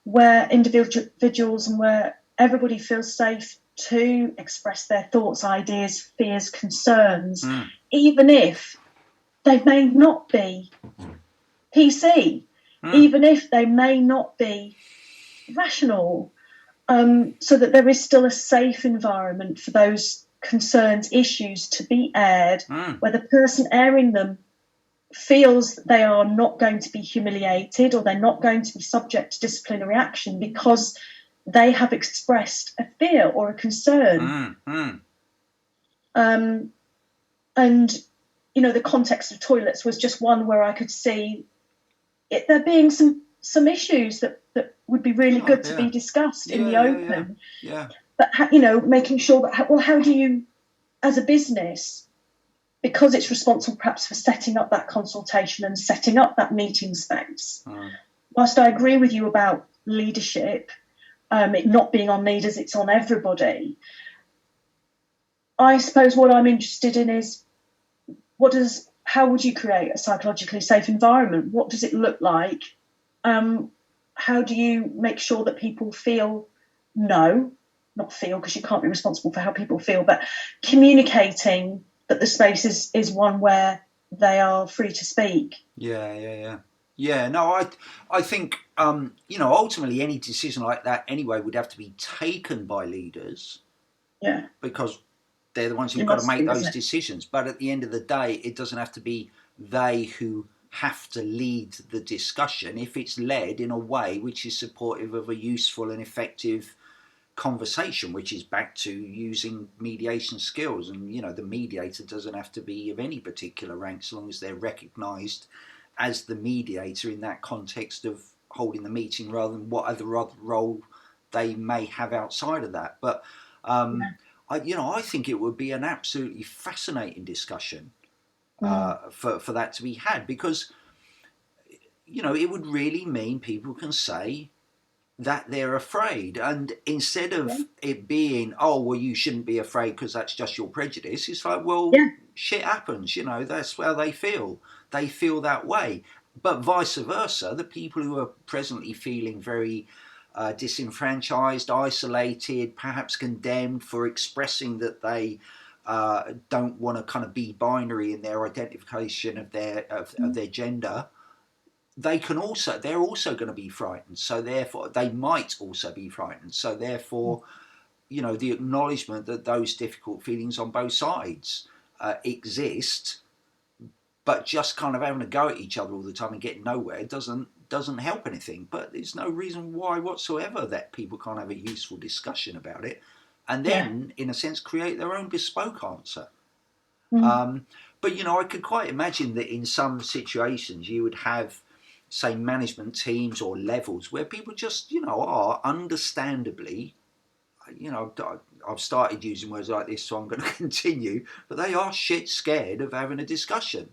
where individuals and where everybody feels safe to express their thoughts, ideas, fears, concerns, even if they may not be PC, even if they may not be rational, so that there is still a safe environment for those concerns, issues to be aired, where the person airing them feels that they are not going to be humiliated or they're not going to be subject to disciplinary action because they have expressed a fear or a concern. And, the context of toilets was just one where I could see there being some issues that would be really good to be discussed in the open. But, making sure that, how do you, as a business, because it's responsible perhaps for setting up that consultation and setting up that meeting space, whilst I agree with you about leadership, it not being on leaders, it's on everybody, I suppose what I'm interested in is how would you create a psychologically safe environment? What does it look like? How do you make sure that people feel not feel, because you can't be responsible for how people feel, but communicating that the space is one where they are free to speak? Yeah, no, I think, ultimately any decision like that anyway would have to be taken by leaders. Yeah. Because they're the ones who've got to make those decisions. But at the end of the day, it doesn't have to be they who have to lead the discussion if it's led in a way which is supportive of a useful and effective conversation, which is back to using mediation skills. And, the mediator doesn't have to be of any particular rank so long as they're recognised as the mediator in that context of holding the meeting rather than what other role they may have outside of that. But I think it would be an absolutely fascinating discussion for that to be had, because it would really mean people can say that they're afraid, and instead of it being, oh well, you shouldn't be afraid because that's just your prejudice, it's like, well, shit happens, that's how they feel that way. But vice versa, the people who are presently feeling very disenfranchised, isolated, perhaps condemned for expressing that they don't want to kind of be binary in their identification of their gender, they're also going to be frightened. So therefore, they might also be frightened. So therefore, the acknowledgement that those difficult feelings on both sides exist, but just kind of having a go at each other all the time and getting nowhere doesn't help anything. But there's no reason why whatsoever that people can't have a useful discussion about it, and then, in a sense, create their own bespoke answer. But I could quite imagine that in some situations you would have, say, management teams or levels where people just, are understandably, I've started using words like this, so I'm going to continue, but they are shit scared of having a discussion.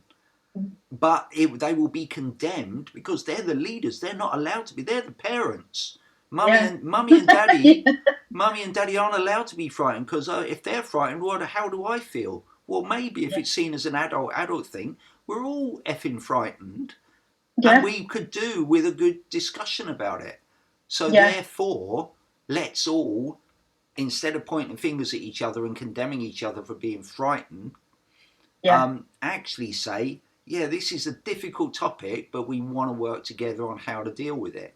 But they will be condemned because they're the leaders. They're not allowed to be. They're the parents. Mummy and daddy aren't allowed to be frightened, because if they're frightened, how do I feel? Well, maybe if it's seen as an adult thing, we're all effing frightened. And we could do with a good discussion about it. So therefore, let's all, instead of pointing fingers at each other and condemning each other for being frightened, actually say, this is a difficult topic, but we want to work together on how to deal with it.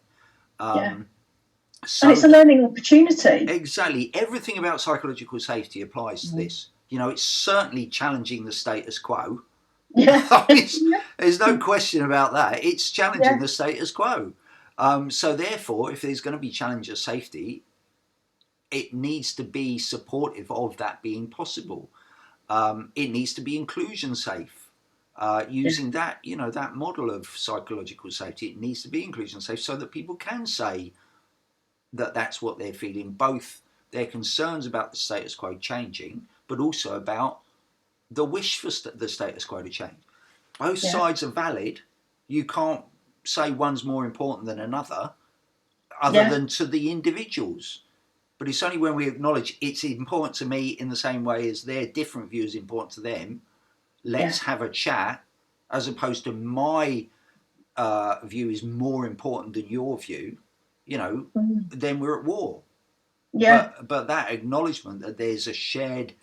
So, and it's a learning opportunity. Exactly. Everything about psychological safety applies to this. It's certainly challenging the status quo. There's no question about that. It's challenging the status quo. So therefore, if there's going to be challenge of safety, it needs to be supportive of that being possible. It needs to be inclusion safe. Using that, that model of psychological safety, it needs to be inclusion safe so that people can say that that's what they're feeling, both their concerns about the status quo changing, but also about the wish for the status quo to change. Both Yeah. sides are valid. You can't say one's more important than another, other than to the individuals. But it's only when we acknowledge it's important to me in the same way as their different view is important to them. Let's have a chat, as opposed to my view is more important than your view. Then we're at war. Yeah. But that acknowledgement that there's a shared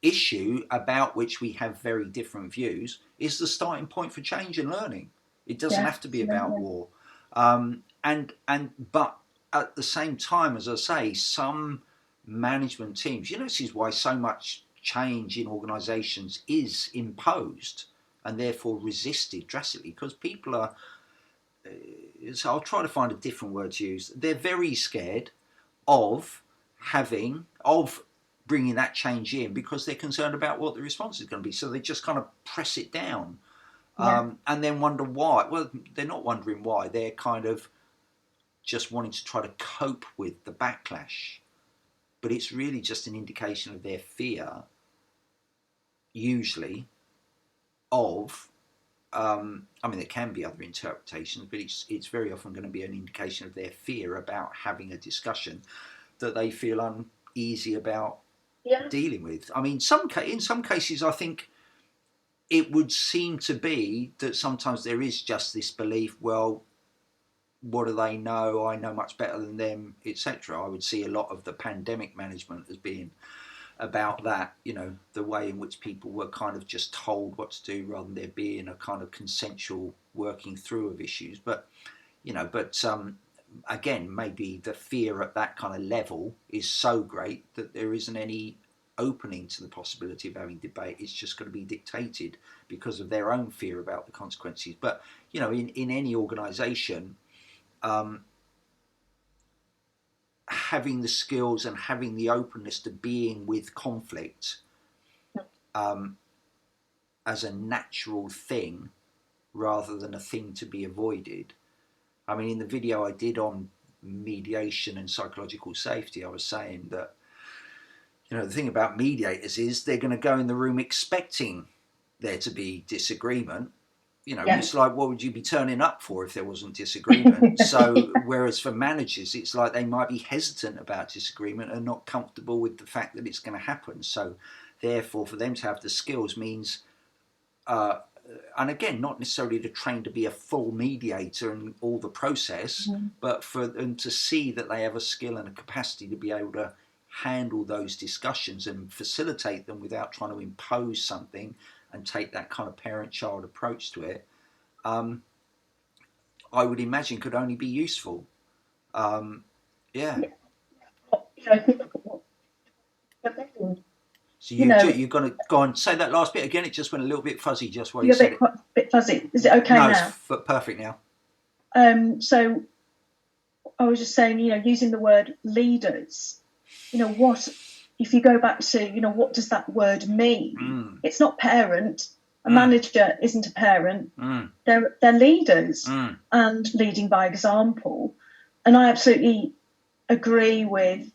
issue about which we have very different views is the starting point for change and learning. It doesn't have to be about war. But at the same time, as I say, some management teams, this is why so much change in organisations is imposed and therefore resisted drastically, because people are, so I'll try to find a different word to use, they're very scared of bringing that change in because they're concerned about what the response is going to be. So they just kind of press it down and then wonder why. Well, they're not wondering why. They're kind of just wanting to try to cope with the backlash. But it's really just an indication of their fear, usually, of, there can be other interpretations, but it's very often going to be an indication of their fear about having a discussion that they feel uneasy about dealing with. In some cases, I think it would seem to be that sometimes there is just this belief, well, what do they know? I know much better than them, etc. I would see a lot of the pandemic management as being about that, the way in which people were kind of just told what to do rather than there being a kind of consensual working through of issues. But, again, maybe the fear at that kind of level is so great that there isn't any opening to the possibility of having debate. It's just going to be dictated because of their own fear about the consequences. But, in any organisation, having the skills and having the openness to being with conflict as a natural thing rather than a thing to be avoided. In the video I did on mediation and psychological safety, I was saying that, the thing about mediators is they're going to go in the room expecting there to be disagreement. It's like, what would you be turning up for if there wasn't disagreement? So, whereas for managers, it's like they might be hesitant about disagreement and not comfortable with the fact that it's going to happen. So, therefore, for them to have the skills means, and again, not necessarily to train to be a full mediator and all the process, but for them to see that they have a skill and a capacity to be able to handle those discussions and facilitate them without trying to impose something and take that kind of parent-child approach to it, I would imagine could only be useful. So you're going to go on, say that last bit again. It just went a little bit fuzzy just while you said it. A bit fuzzy. Is it okay now? No, it's perfect now. So I was just saying, using the word leaders, what, if you go back to, what does that word mean? It's not parent. A manager isn't a parent. They're leaders and leading by example. And I absolutely agree with,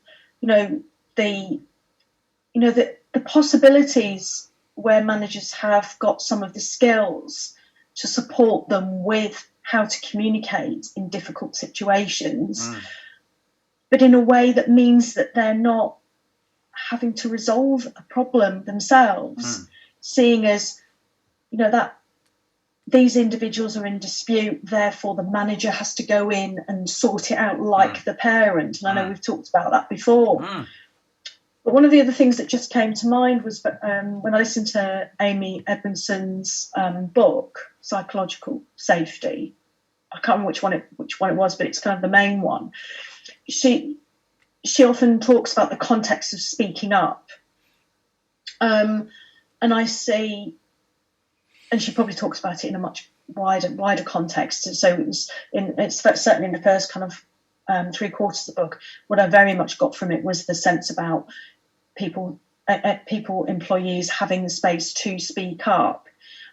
the possibilities where managers have got some of the skills to support them with how to communicate in difficult situations, but in a way that means that they're not having to resolve a problem themselves, seeing as, that these individuals are in dispute, therefore the manager has to go in and sort it out like the parent. And I know we've talked about that before. But one of the other things that just came to mind was when I listened to Amy Edmondson's book, Psychological Safety. I can't remember which one it was, but it's kind of the main one. She often talks about the context of speaking up. And I see, and she probably talks about it in a much wider context. And so it's certainly in the first kind of 3/4 of the book, what I very much got from it was the sense about people, employees having the space to speak up.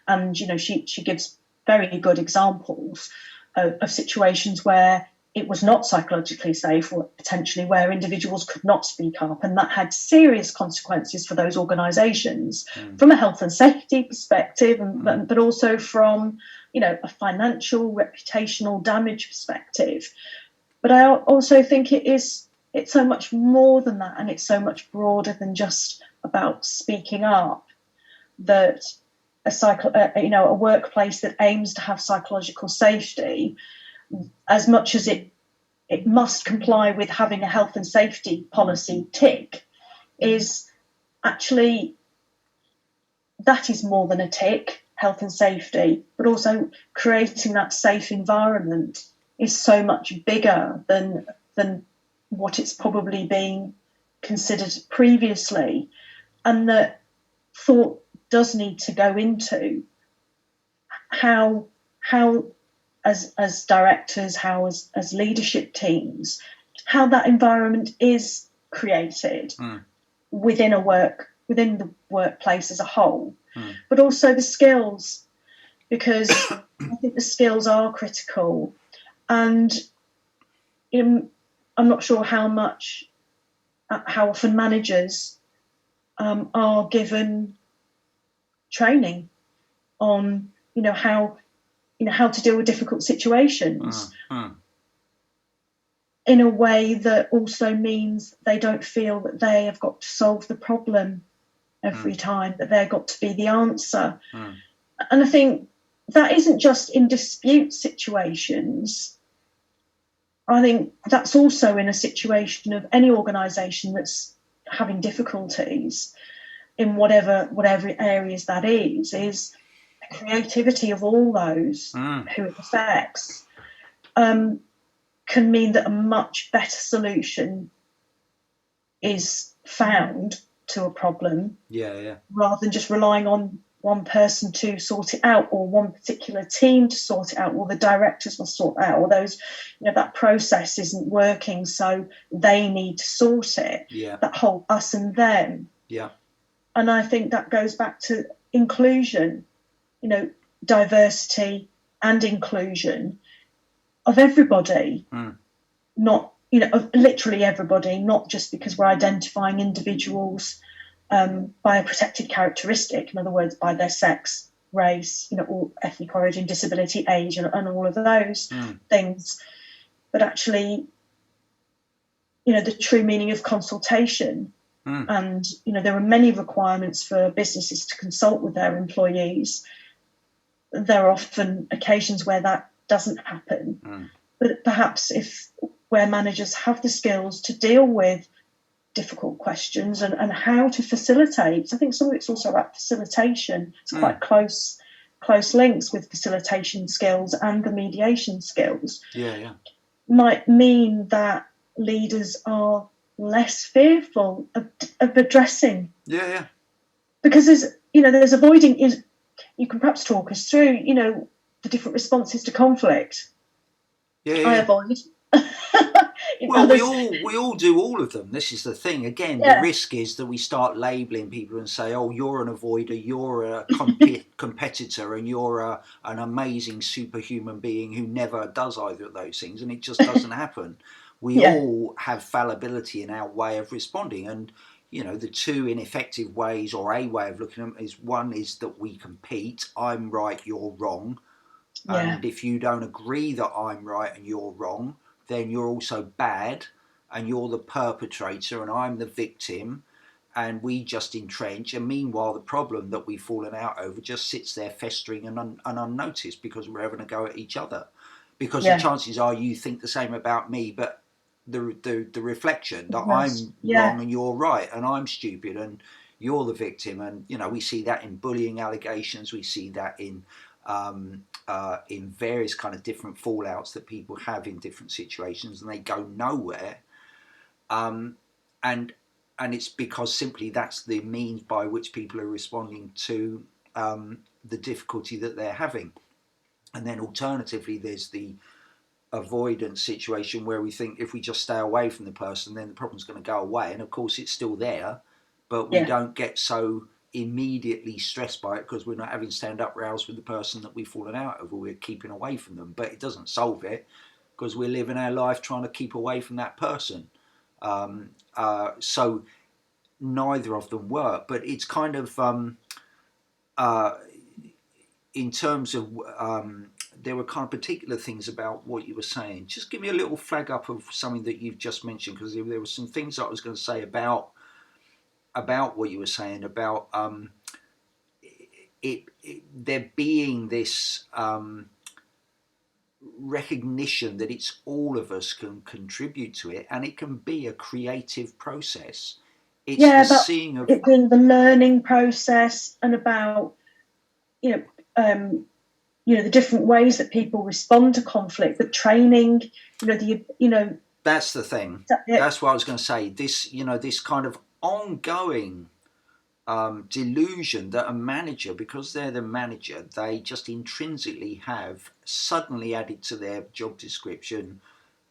And, she gives very good examples of situations where it was not psychologically safe, or potentially where individuals could not speak up, and that had serious consequences for those organisations from a health and safety perspective, but also from, you know, a financial, reputational damage perspective. But I also think it's so much more than that, and it's so much broader than just about speaking up. That a workplace that aims to have psychological safety, as much as it must comply with having a health and safety policy tick, is actually, that is more than a tick, health and safety, but also creating that safe environment is so much bigger than what it's probably been considered previously, and that thought does need to go into how as directors, how as leadership teams, how that environment is created within the workplace as a whole, but also the skills, because I think the skills are critical. And I'm not sure how often managers are given training on how to deal with difficult situations in a way that also means they don't feel that they have got to solve the problem every time, that they've got to be the answer. And I think that isn't just in dispute situations. I think that's also in a situation of any organisation that's having difficulties in whatever areas that is the creativity of all those who it affects can mean that a much better solution is found to a problem, rather than just relying on one person to sort it out, or one particular team to sort it out, or the directors will sort it out, or those, that process isn't working, so they need to sort it. That whole us and them. And I think that goes back to inclusion, diversity and inclusion of everybody, not, of literally everybody, not just because we're identifying individuals by a protected characteristic, in other words, by their sex, race, or ethnic origin, disability, age, and all of those things, but actually, the true meaning of consultation. And, there are many requirements for businesses to consult with their employees. There are often occasions where that doesn't happen, but perhaps where managers have the skills to deal with difficult questions and how to facilitate. I think some of it's also about facilitation. It's quite close links with facilitation skills and the mediation skills. Might mean that leaders are less fearful of addressing. Because there's avoiding. You can perhaps talk us through, the different responses to conflict. I avoid. Well, we all do all of them. This is the thing. Again, the risk is that we start labelling people and say, "Oh, you're an avoider, you're a competitor, and you're an amazing superhuman being who never does either of those things," and it just doesn't happen. We all have fallibility in our way of responding, and the two ineffective ways, or a way of looking at them, is one is that we compete. I'm right, you're wrong, and if you don't agree that I'm right and you're wrong, then you're also bad, and you're the perpetrator and I'm the victim, and we just entrench. And meanwhile, the problem that we've fallen out over just sits there festering and unnoticed, because we're having a go at each other. Because the chances are you think the same about me, but the reflection that I'm wrong and you're right, and I'm stupid and you're the victim. And we see that in bullying allegations, we see that in various kind of different fallouts that people have in different situations, and they go nowhere. And it's because simply that's the means by which people are responding to the difficulty that they're having. And then alternatively, there's the avoidance situation where we think if we just stay away from the person, then the problem's going to go away. And of course it's still there, but we don't get so immediately stressed by it because we're not having stand-up rows with the person that we've fallen out over. We're keeping away from them, but it doesn't solve it. because we're living our life trying to keep away from that person. So neither of them work, but it's kind of uh, in terms of there were kind of particular things about what you were saying. Just give me a little flag up of something that you've just mentioned, because there were some things that I was going to say about what you were saying about there being this recognition that it's all of us can contribute to it, and it can be a creative process. It's Yeah, the but seeing of it being the learning process, and about you know the different ways that people respond to conflict, the training, that's the thing. it, That's what I was going to say. This kind of ongoing delusion that a manager, because they're the manager, they just intrinsically have suddenly added to their job description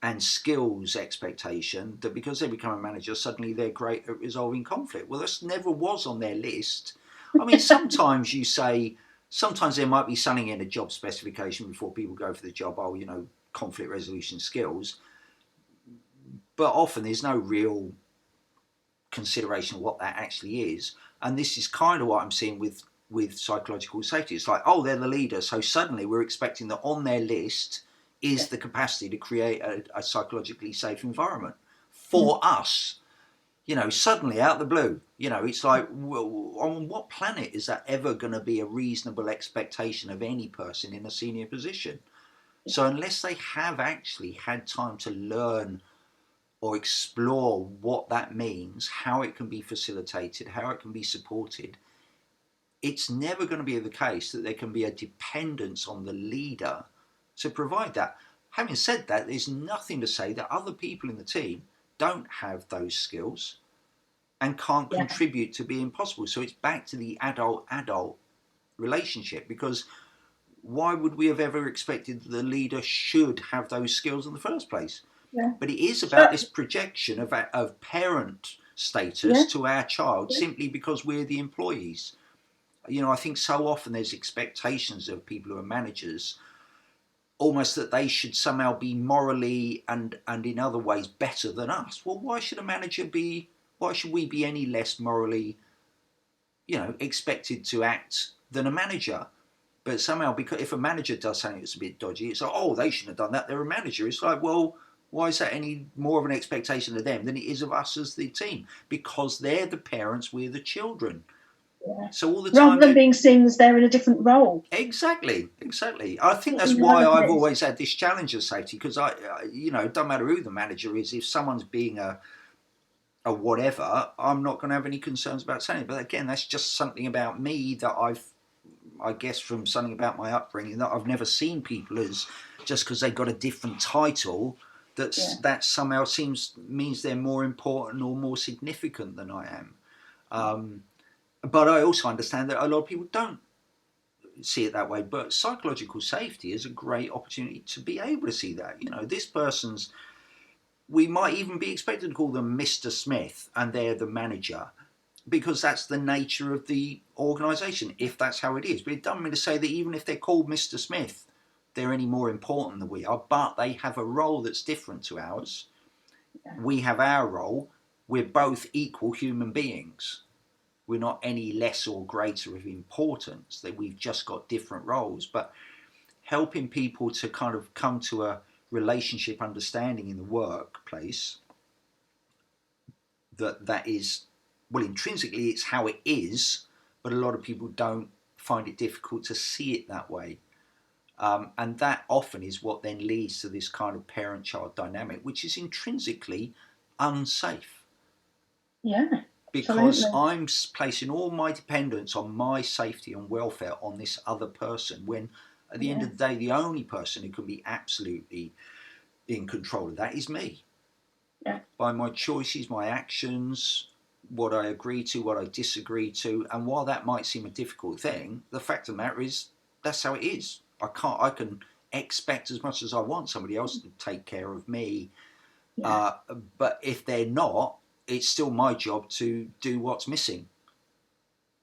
and skills expectation that because they become a manager, suddenly they're great at resolving conflict. Well, this never was on their list. I mean, sometimes sometimes there might be something in a job specification before people go for the job, conflict resolution skills, but often there's no real consideration of what that actually is. And this is kind of what I'm seeing with psychological safety. It's like, oh, they're the leader, so suddenly we're expecting that on their list is the capacity to create a psychologically safe environment for us. Suddenly out of the blue, it's like, well, on what planet is that ever going to be a reasonable expectation of any person in a senior position? So unless they have actually had time to learn or explore what that means, how it can be facilitated, how it can be supported, it's never going to be the case that there can be a dependence on the leader to provide that. Having said that, there's nothing to say that other people in the team don't have those skills and can't yeah, contribute to being possible. So it's back to the adult relationship, because why would we have ever expected the leader should have those skills in the first place? yeah, But it is about but, this projection of parent status yeah, to our child yeah, simply because we're the employees. I think so often there's expectations of people who are managers, almost that they should somehow be morally and in other ways better than us. Well, why should a manager be? Why should we be any less morally, expected to act than a manager? But somehow, because if a manager does something that's a bit dodgy, it's like, oh, they shouldn't have done that. They're a manager. It's like, well, why is that any more of an expectation of them than it is of us as the team? Because they're the parents, we're the children. yeah. So all the Rather time than that being seen as they're in a different role. exactly. I think that's You know, why look at I've it. always had this challenge of safety, because it doesn't matter who the manager is. If someone's being a whatever, I'm not going to have any concerns about saying it. But again, that's just something about me that I guess from something about my upbringing, that I've never seen people as just because they've got a different title Yeah, that somehow means they're more important or more significant than I am. But I also understand that a lot of people don't see it that way. But psychological safety is a great opportunity to be able to see that. This person's. We might even be expected to call them Mr. Smith, and they're the manager, because that's the nature of the organisation, if that's how it is. But it doesn't mean to say that even if they're called Mr. Smith, they're any more important than we are, but they have a role that's different to ours. yeah, We have our role. We're both equal human beings. We're not any less or greater of importance, that we've just got different roles. But helping people to kind of come to a relationship understanding in the workplace that is, well, intrinsically it's how it is, but a lot of people don't find it difficult to see it that way. And that often is what then leads to this kind of parent-child dynamic, which is intrinsically unsafe, yeah, because absolutely. I'm placing all my dependence on my safety and welfare on this other person, when at the end Yeah, of the day, the only person who can be absolutely in control of that is me, yeah, by my choices, my actions, what I agree to, what I disagree to. And while that might seem a difficult thing, the fact of the matter is that's how it is. I can expect as much as I want somebody else to take care of me, yeah, uh, but if they're not, it's still my job to do what's missing.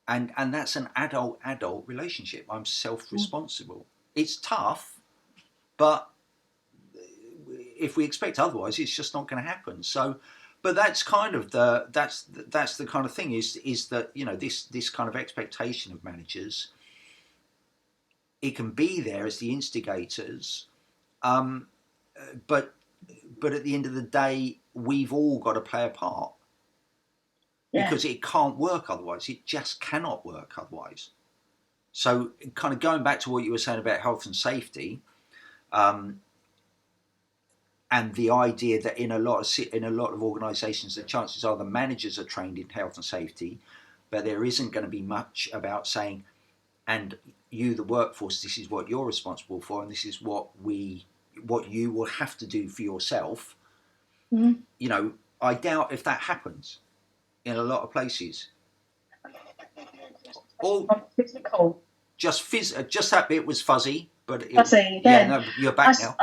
And that's an adult relationship. I'm mm, self-responsible. It's tough, but if we expect otherwise, it's just not going to happen. So, but that's kind of that's the kind of thing is that, you know, this kind of expectation of managers, it can be there as the instigators, um, but at the end of the day, we've all got to play a part, Yeah. because it can't work otherwise. It just cannot work otherwise. So, kind of going back to what you were saying about health and safety, um, and the idea that in a lot of organisations, the chances are the managers are trained in health and safety, but there isn't going to be much about saying, and you, the workforce, this is what you're responsible for, and this is what you will have to do for yourself. Mm-hmm. You know, I doubt if that happens in a lot of places. Or Physical. just that bit was fuzzy, but Fuzzy again. Yeah, no, you're back now.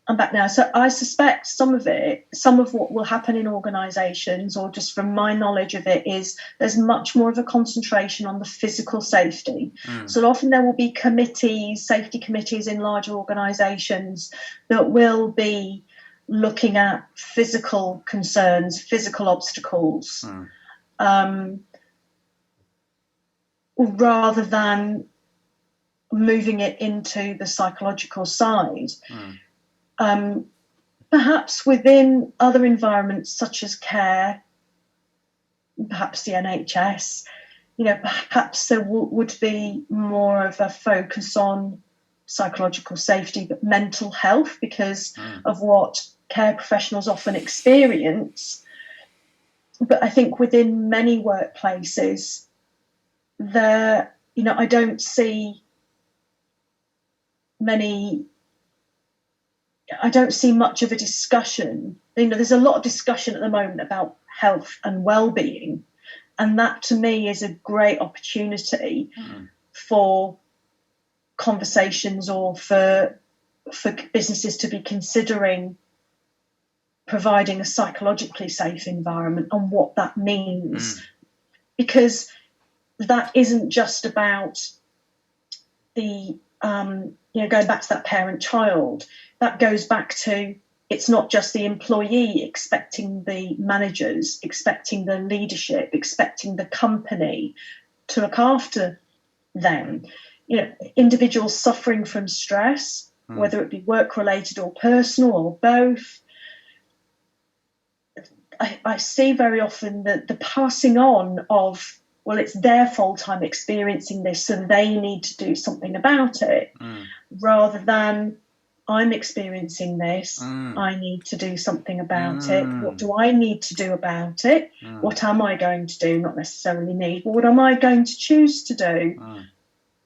I'm back now. So I suspect some of what will happen in organisations, or just from my knowledge of it, is there's much more of a concentration on the physical safety. So often there will be safety committees in larger organisations that will be looking at physical concerns, physical obstacles, rather than moving it into the psychological side. Perhaps within other environments such as care, perhaps the NHS, you know, perhaps there would be more of a focus on psychological safety, but mental health, because of what care professionals often experience. But I think within many workplaces, I don't see much of a discussion. You know, there's a lot of discussion at the moment about health and well-being, and that to me is a great opportunity for conversations, or for businesses to be considering providing a psychologically safe environment and what that means, because that isn't just about the going back to that parent-child. That goes back to, it's not just the employee expecting the managers, expecting the leadership, expecting the company to look after them. You know, individuals suffering from stress, whether it be work-related or personal or both. I see very often that the passing on of, well, it's their fault I'm experiencing this, so they need to do something about it, rather than I'm experiencing this, I need to do something about it. What do I need to do about it? What am I going to do? Not necessarily need, but what am I going to choose to do?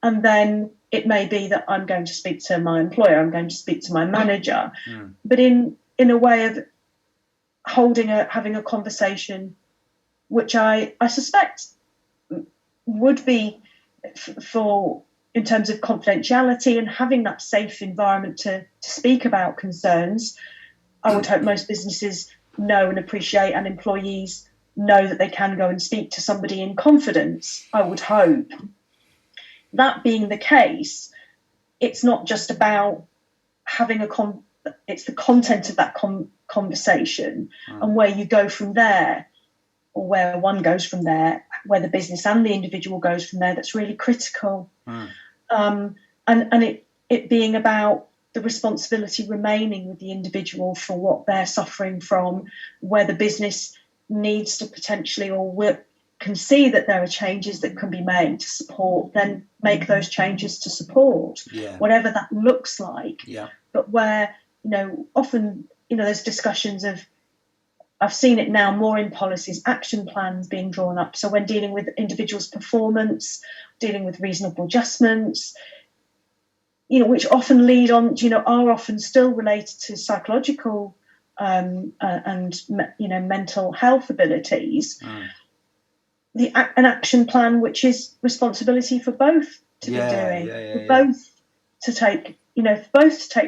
And then it may be that I'm going to speak to my employer, I'm going to speak to my manager, but in a way of having a conversation, which I suspect would be for, in terms of confidentiality and having that safe environment to speak about concerns. I would hope most businesses know and appreciate, and employees know that they can go and speak to somebody in confidence, I would hope. That being the case, it's not just about having it's the content of that conversation and where you go from there, or where one goes from there, where the business and the individual goes from there, that's really critical. And it being about the responsibility remaining with the individual for what they're suffering from, where the business needs to potentially, can see that there are changes that can be made to support, then make those changes to support, whatever that looks like. But where, often, there's discussions of, I've seen it now more in policies, action plans being drawn up. So when dealing with individuals' performance, dealing with reasonable adjustments, which often lead on, are often still related to psychological and mental health abilities. An action plan, which is responsibility for both to be doing, both to take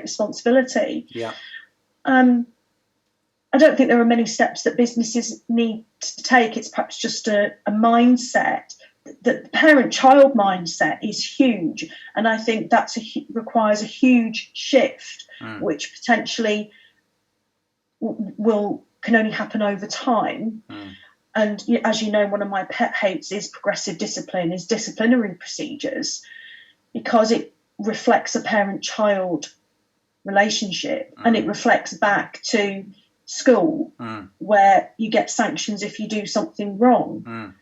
responsibility. I don't think there are many steps that businesses need to take. It's perhaps just a mindset. The parent-child mindset is huge, and I think requires a huge shift, which potentially will can only happen over time. And as you know, one of my pet hates is progressive discipline, is disciplinary procedures, because it reflects a parent-child relationship, and it reflects back to school, where you get sanctions if you do something wrong.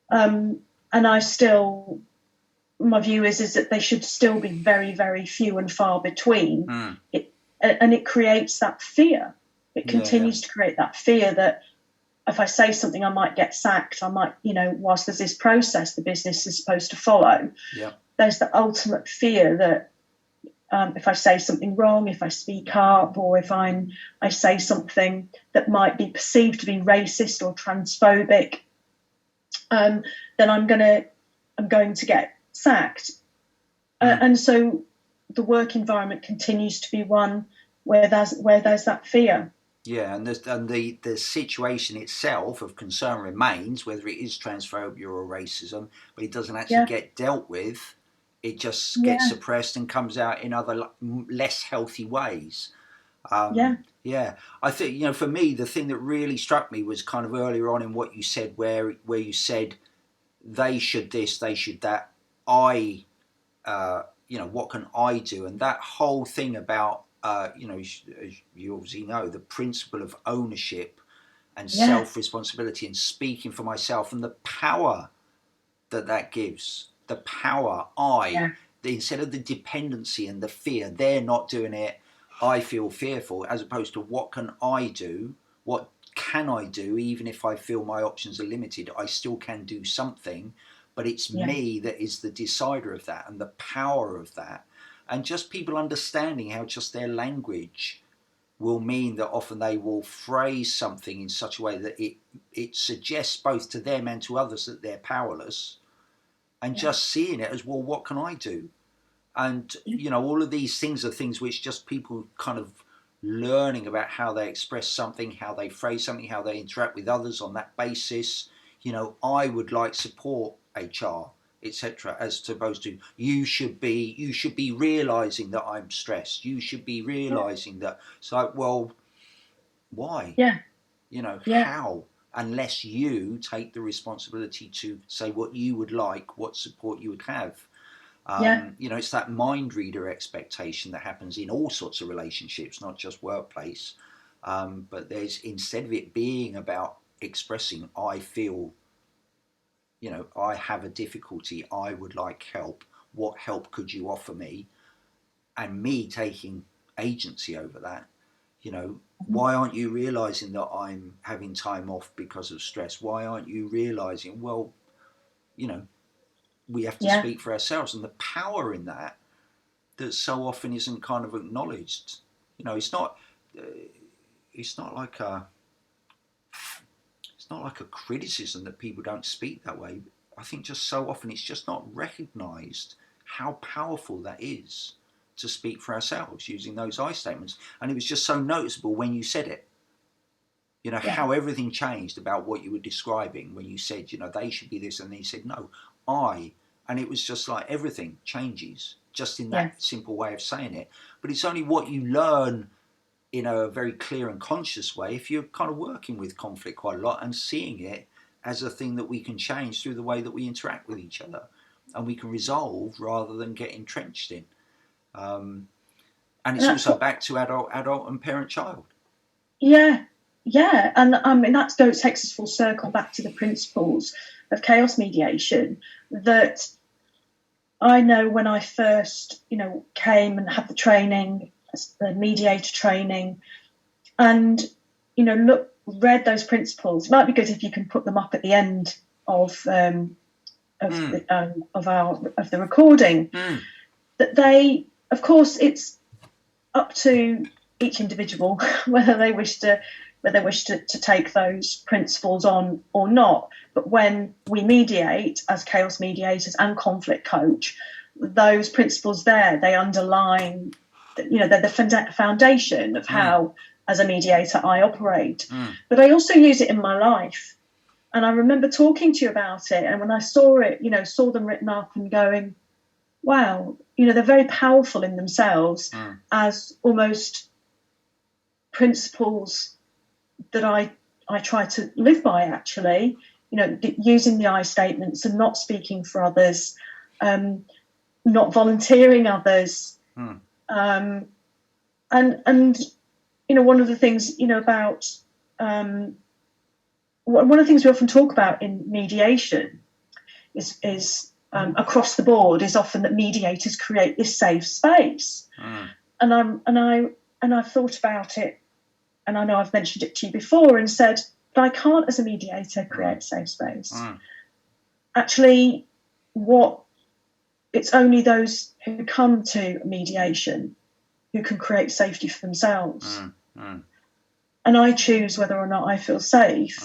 And my view is that they should still be very, very few and far between. And it creates that fear. It continues to create that fear that if I say something, I might get sacked. I might, whilst there's this process the business is supposed to follow, there's the ultimate fear that if I say something wrong, if I speak up, or if I say something that might be perceived to be racist or transphobic, then I'm going to get sacked. And so the work environment continues to be one where there's that fear. Yeah, and the situation itself of concern remains, whether it is transphobia or racism, but it doesn't actually get dealt with. It just gets suppressed and comes out in other less healthy ways. Yeah. I think, for me, the thing that really struck me was kind of earlier on in what you said, where you said they should this, they should that. What can I do? And that whole thing about, as you obviously know, the principle of ownership and self-responsibility and speaking for myself, and the power that gives. The power, instead of the dependency and the fear, they're not doing it, I feel fearful, as opposed to what can I do? What can I do? Even if I feel my options are limited, I still can do something, but it's me that is the decider of that, and the power of that. And just people understanding how just their language will mean that often they will phrase something in such a way that it suggests both to them and to others that they're powerless. And just seeing it as, well, what can I do? And, all of these things are things which just people kind of learning about how they express something, how they phrase something, how they interact with others on that basis. I would like support HR, etc., as opposed to you should be realising that I'm stressed. You should be realising that. It's like, well, why? How? Unless you take the responsibility to say what you would like, what support you would have. It's that mind reader expectation that happens in all sorts of relationships, not just workplace. But there's, instead of it being about expressing, I feel, I have a difficulty, I would like help, what help could you offer me? And me taking agency over that. Why aren't you realising that I'm having time off because of stress? Why aren't you realising, well, we have to speak for ourselves, and the power in that so often isn't kind of acknowledged. It's not like a criticism that people don't speak that way. I think just so often it's just not recognised how powerful that is to speak for ourselves using those I statements. And it was just so noticeable when you said it. How everything changed about what you were describing when you said, they should be this, and then you said, no, and it was just like everything changes just in that simple way of saying it. But it's only what you learn in a very clear and conscious way if you're kind of working with conflict quite a lot and seeing it as a thing that we can change through the way that we interact with each other, and we can resolve rather than get entrenched in. And it's also back to adult and parent-child. Yeah, and that takes us full circle back to the principles of chaos mediation that I know when I first, came and had the training, the mediator training, and, read those principles. It might be good if you can put them up at the end of the recording. That they, of course, it's up to each individual whether they wish to take those principles on or not. But when we mediate as chaos mediators and conflict coach, those principles they underline, they're the foundation of how, as a mediator, I operate. But I also use it in my life. And I remember talking to you about it. And when I saw it, saw them written up and going, wow, they're very powerful in themselves as almost principles that I try to live by, actually. Using the I statements and not speaking for others, not volunteering others, and one of the things about one of the things we often talk about in mediation is across the board is often that mediators create this safe space, and I've thought about it, and I know I've mentioned it to you before and said, but I can't, as a mediator, create a safe space. Actually, it's only those who come to mediation who can create safety for themselves. And I choose whether or not I feel safe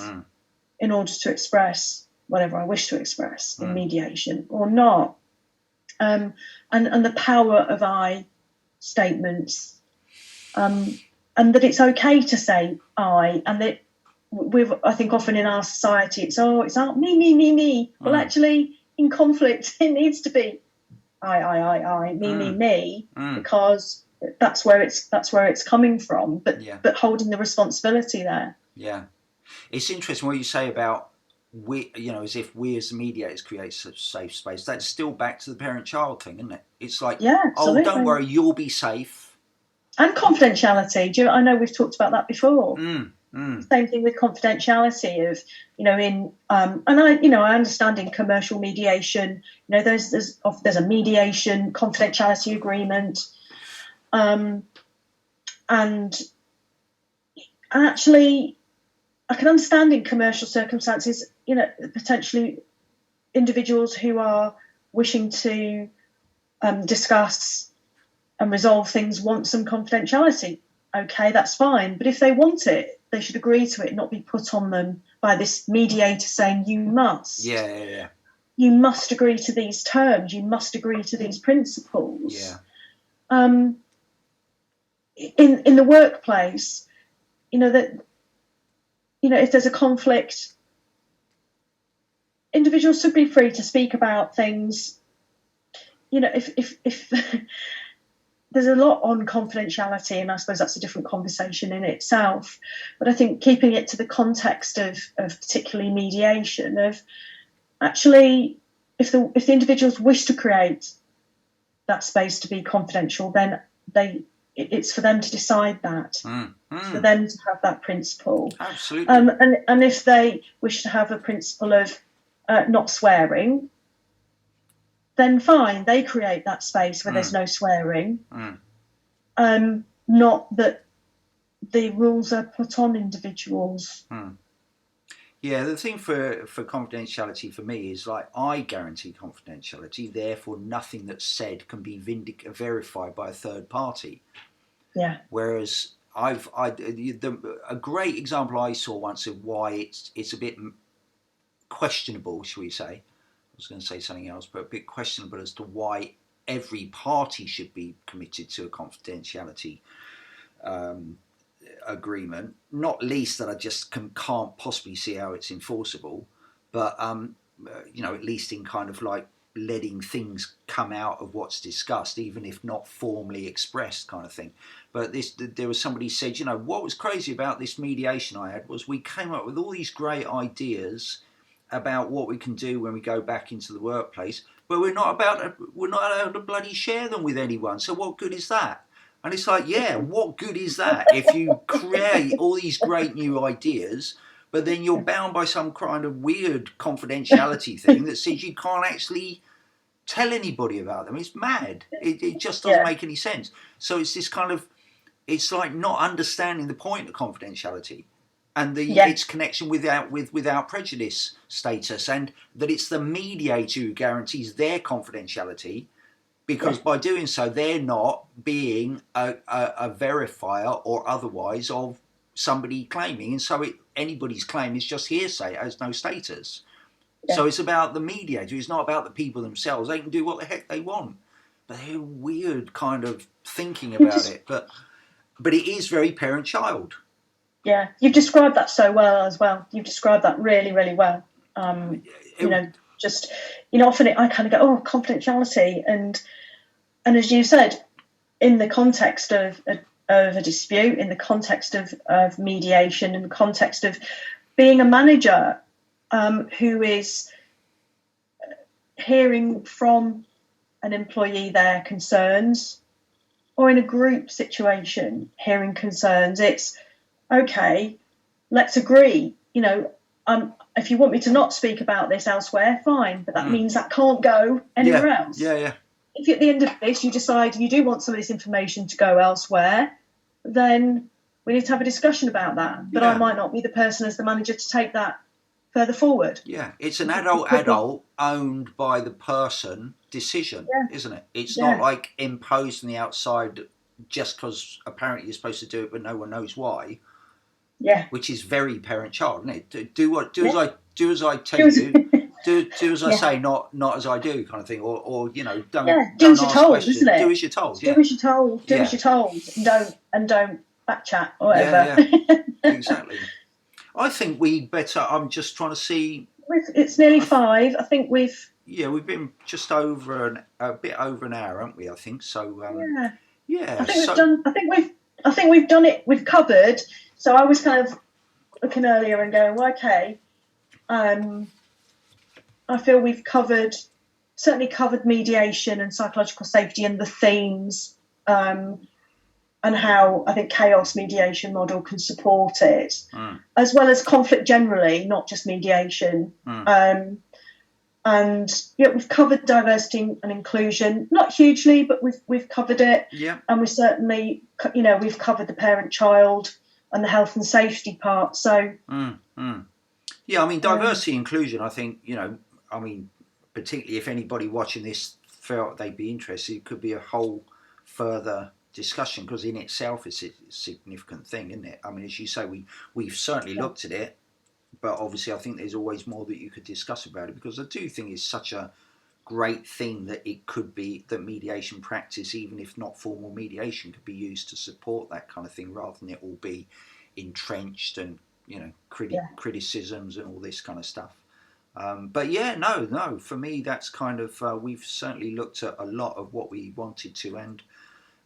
in order to express whatever I wish to express in mediation or not. And the power of I statements, and that it's okay to say I, and that I think often in our society it's me. Well, actually, in conflict, it needs to be I, me, because that's where it's coming from. But holding the responsibility there. Yeah, it's interesting what you say about as if we as the mediators create a safe space. That's still back to the parent-child thing, isn't it? It's like, oh, don't worry, you'll be safe. And confidentiality. I know we've talked about that before. Same thing with confidentiality of, and I understand in commercial mediation, there's a mediation confidentiality agreement, and actually I can understand in commercial circumstances, potentially individuals who are wishing to discuss and resolve things want some confidentiality. Okay, that's fine. But if they want it, they should agree to it, not be put on them by this mediator saying you must. Yeah. You must agree to these terms. You must agree to these principles. Yeah. In the workplace, that if there's a conflict, individuals should be free to speak about things. If there's a lot on confidentiality, and I suppose that's a different conversation in itself. But I think keeping it to the context of particularly mediation, of actually, if the individuals wish to create that space to be confidential, then it's for them to decide that. For them to have that principle. Absolutely. And if they wish to have a principle of not swearing, then fine, they create that space where there's no swearing. Not that the rules are put on individuals. Yeah, the thing for confidentiality for me is like, I guarantee confidentiality, therefore nothing that's said can be verified by a third party. Yeah. Whereas a great example I saw once of why it's a bit questionable, shall we say, I was going to say something else, but a bit questionable as to why every party should be committed to a confidentiality agreement. Not least that I just can't possibly see how it's enforceable, but at least in kind of like letting things come out of what's discussed, even if not formally expressed, kind of thing. But there was somebody said, what was crazy about this mediation I had was we came up with all these great ideas about what we can do when we go back into the workplace, but we're not allowed to bloody share them with anyone. So what good is that? And it's like, yeah, what good is that if you create all these great new ideas, but then you're bound by some kind of weird confidentiality thing that says you can't actually tell anybody about them? It's mad. It just doesn't make any sense. So it's this kind of, it's like not understanding the point of confidentiality and its connection without prejudice status, and that it's the mediator who guarantees their confidentiality, because by doing so they're not being a verifier or otherwise of somebody claiming, and so anybody's claim is just hearsay, it has no status. So it's about the mediator. It's not about the people themselves. They can do what the heck they want, but they're weird kind of thinking about it. But it is very parent-child. Yeah, you've described that so well as well. You've described that really, really well. Often I kind of go, confidentiality, and as you said, in the context of a dispute, in the context of mediation, in the context of being a manager who is hearing from an employee their concerns, or in a group situation hearing concerns. It's okay, let's agree, if you want me to not speak about this elsewhere, fine, but that means that can't go anywhere else. Yeah. If at the end of this you decide you do want some of this information to go elsewhere, then we need to have a discussion about that. But I might not be the person as the manager to take that further forward. Yeah, it's an adult owned by the person decision, isn't it? It's not like imposed on the outside just because apparently you're supposed to do it but no one knows why. Yeah. Which is very parent-child, isn't it? Do as I tell you. Do as I say, not as I do, kind of thing. Or don't do as you're told, questions. Isn't it? Do as you're told. Do as you're told. Do as you're told. And don't backchat or whatever. Yeah. Exactly. I think we better. I'm just trying to see. It's nearly 5. I think we've. Yeah, we've been just over a bit over an hour, haven't we? I think so. Yeah. I think we've done. I think we've done it. We've covered. So I was kind of looking earlier and going, well, okay. I feel we've certainly covered mediation and psychological safety and the themes, and how I think chaos mediation model can support it, as well as conflict generally, not just mediation. And we've covered diversity and inclusion, not hugely, but we've covered it. Yeah. And we certainly, we've covered the parent-child and the health and safety part. So. Yeah, I mean, diversity inclusion. I think particularly if anybody watching this felt they'd be interested, it could be a whole further discussion, because in itself it's a significant thing, isn't it? I mean, as you say, we've certainly looked at it, but obviously I think there's always more that you could discuss about it, because I do think it's such a great thing that it could be that mediation practice, even if not formal mediation, could be used to support that kind of thing, rather than it all be entrenched and criticisms and all this kind of stuff. But no, for me that's kind of we've certainly looked at a lot of what we wanted to,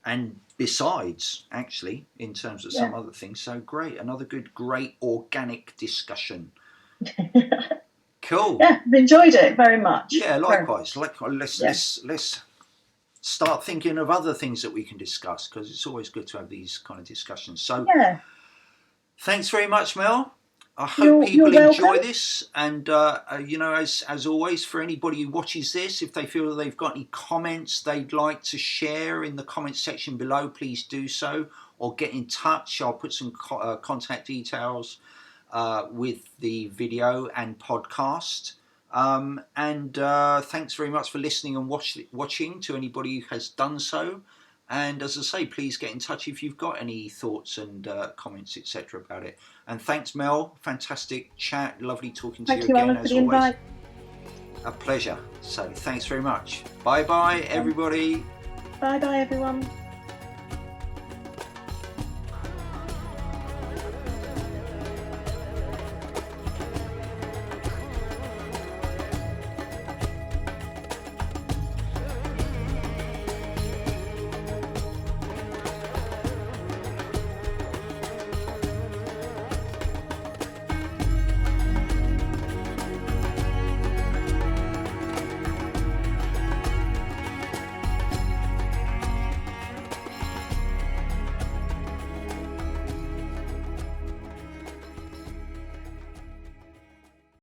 and besides, actually, in terms of some other things. So great, another great organic discussion. Cool. Yeah, I've enjoyed it very much. Yeah, likewise. Let's start thinking of other things that we can discuss, because it's always good to have these kind of discussions. So thanks very much, Mel. I hope people enjoy this, and as always, for anybody who watches this, if they feel that they've got any comments they'd like to share in the comment section below, please do so, or get in touch. I'll put some contact details with the video and podcast. Thanks very much for listening and watching, to anybody who has done so. And as I say, please get in touch if you've got any thoughts and comments, etc. about it. And thanks, Mel. Fantastic chat. Lovely talking to you again, Alan, as for the always. invite. A pleasure. So thanks very much. Bye-bye, everybody. Bye-bye, everyone.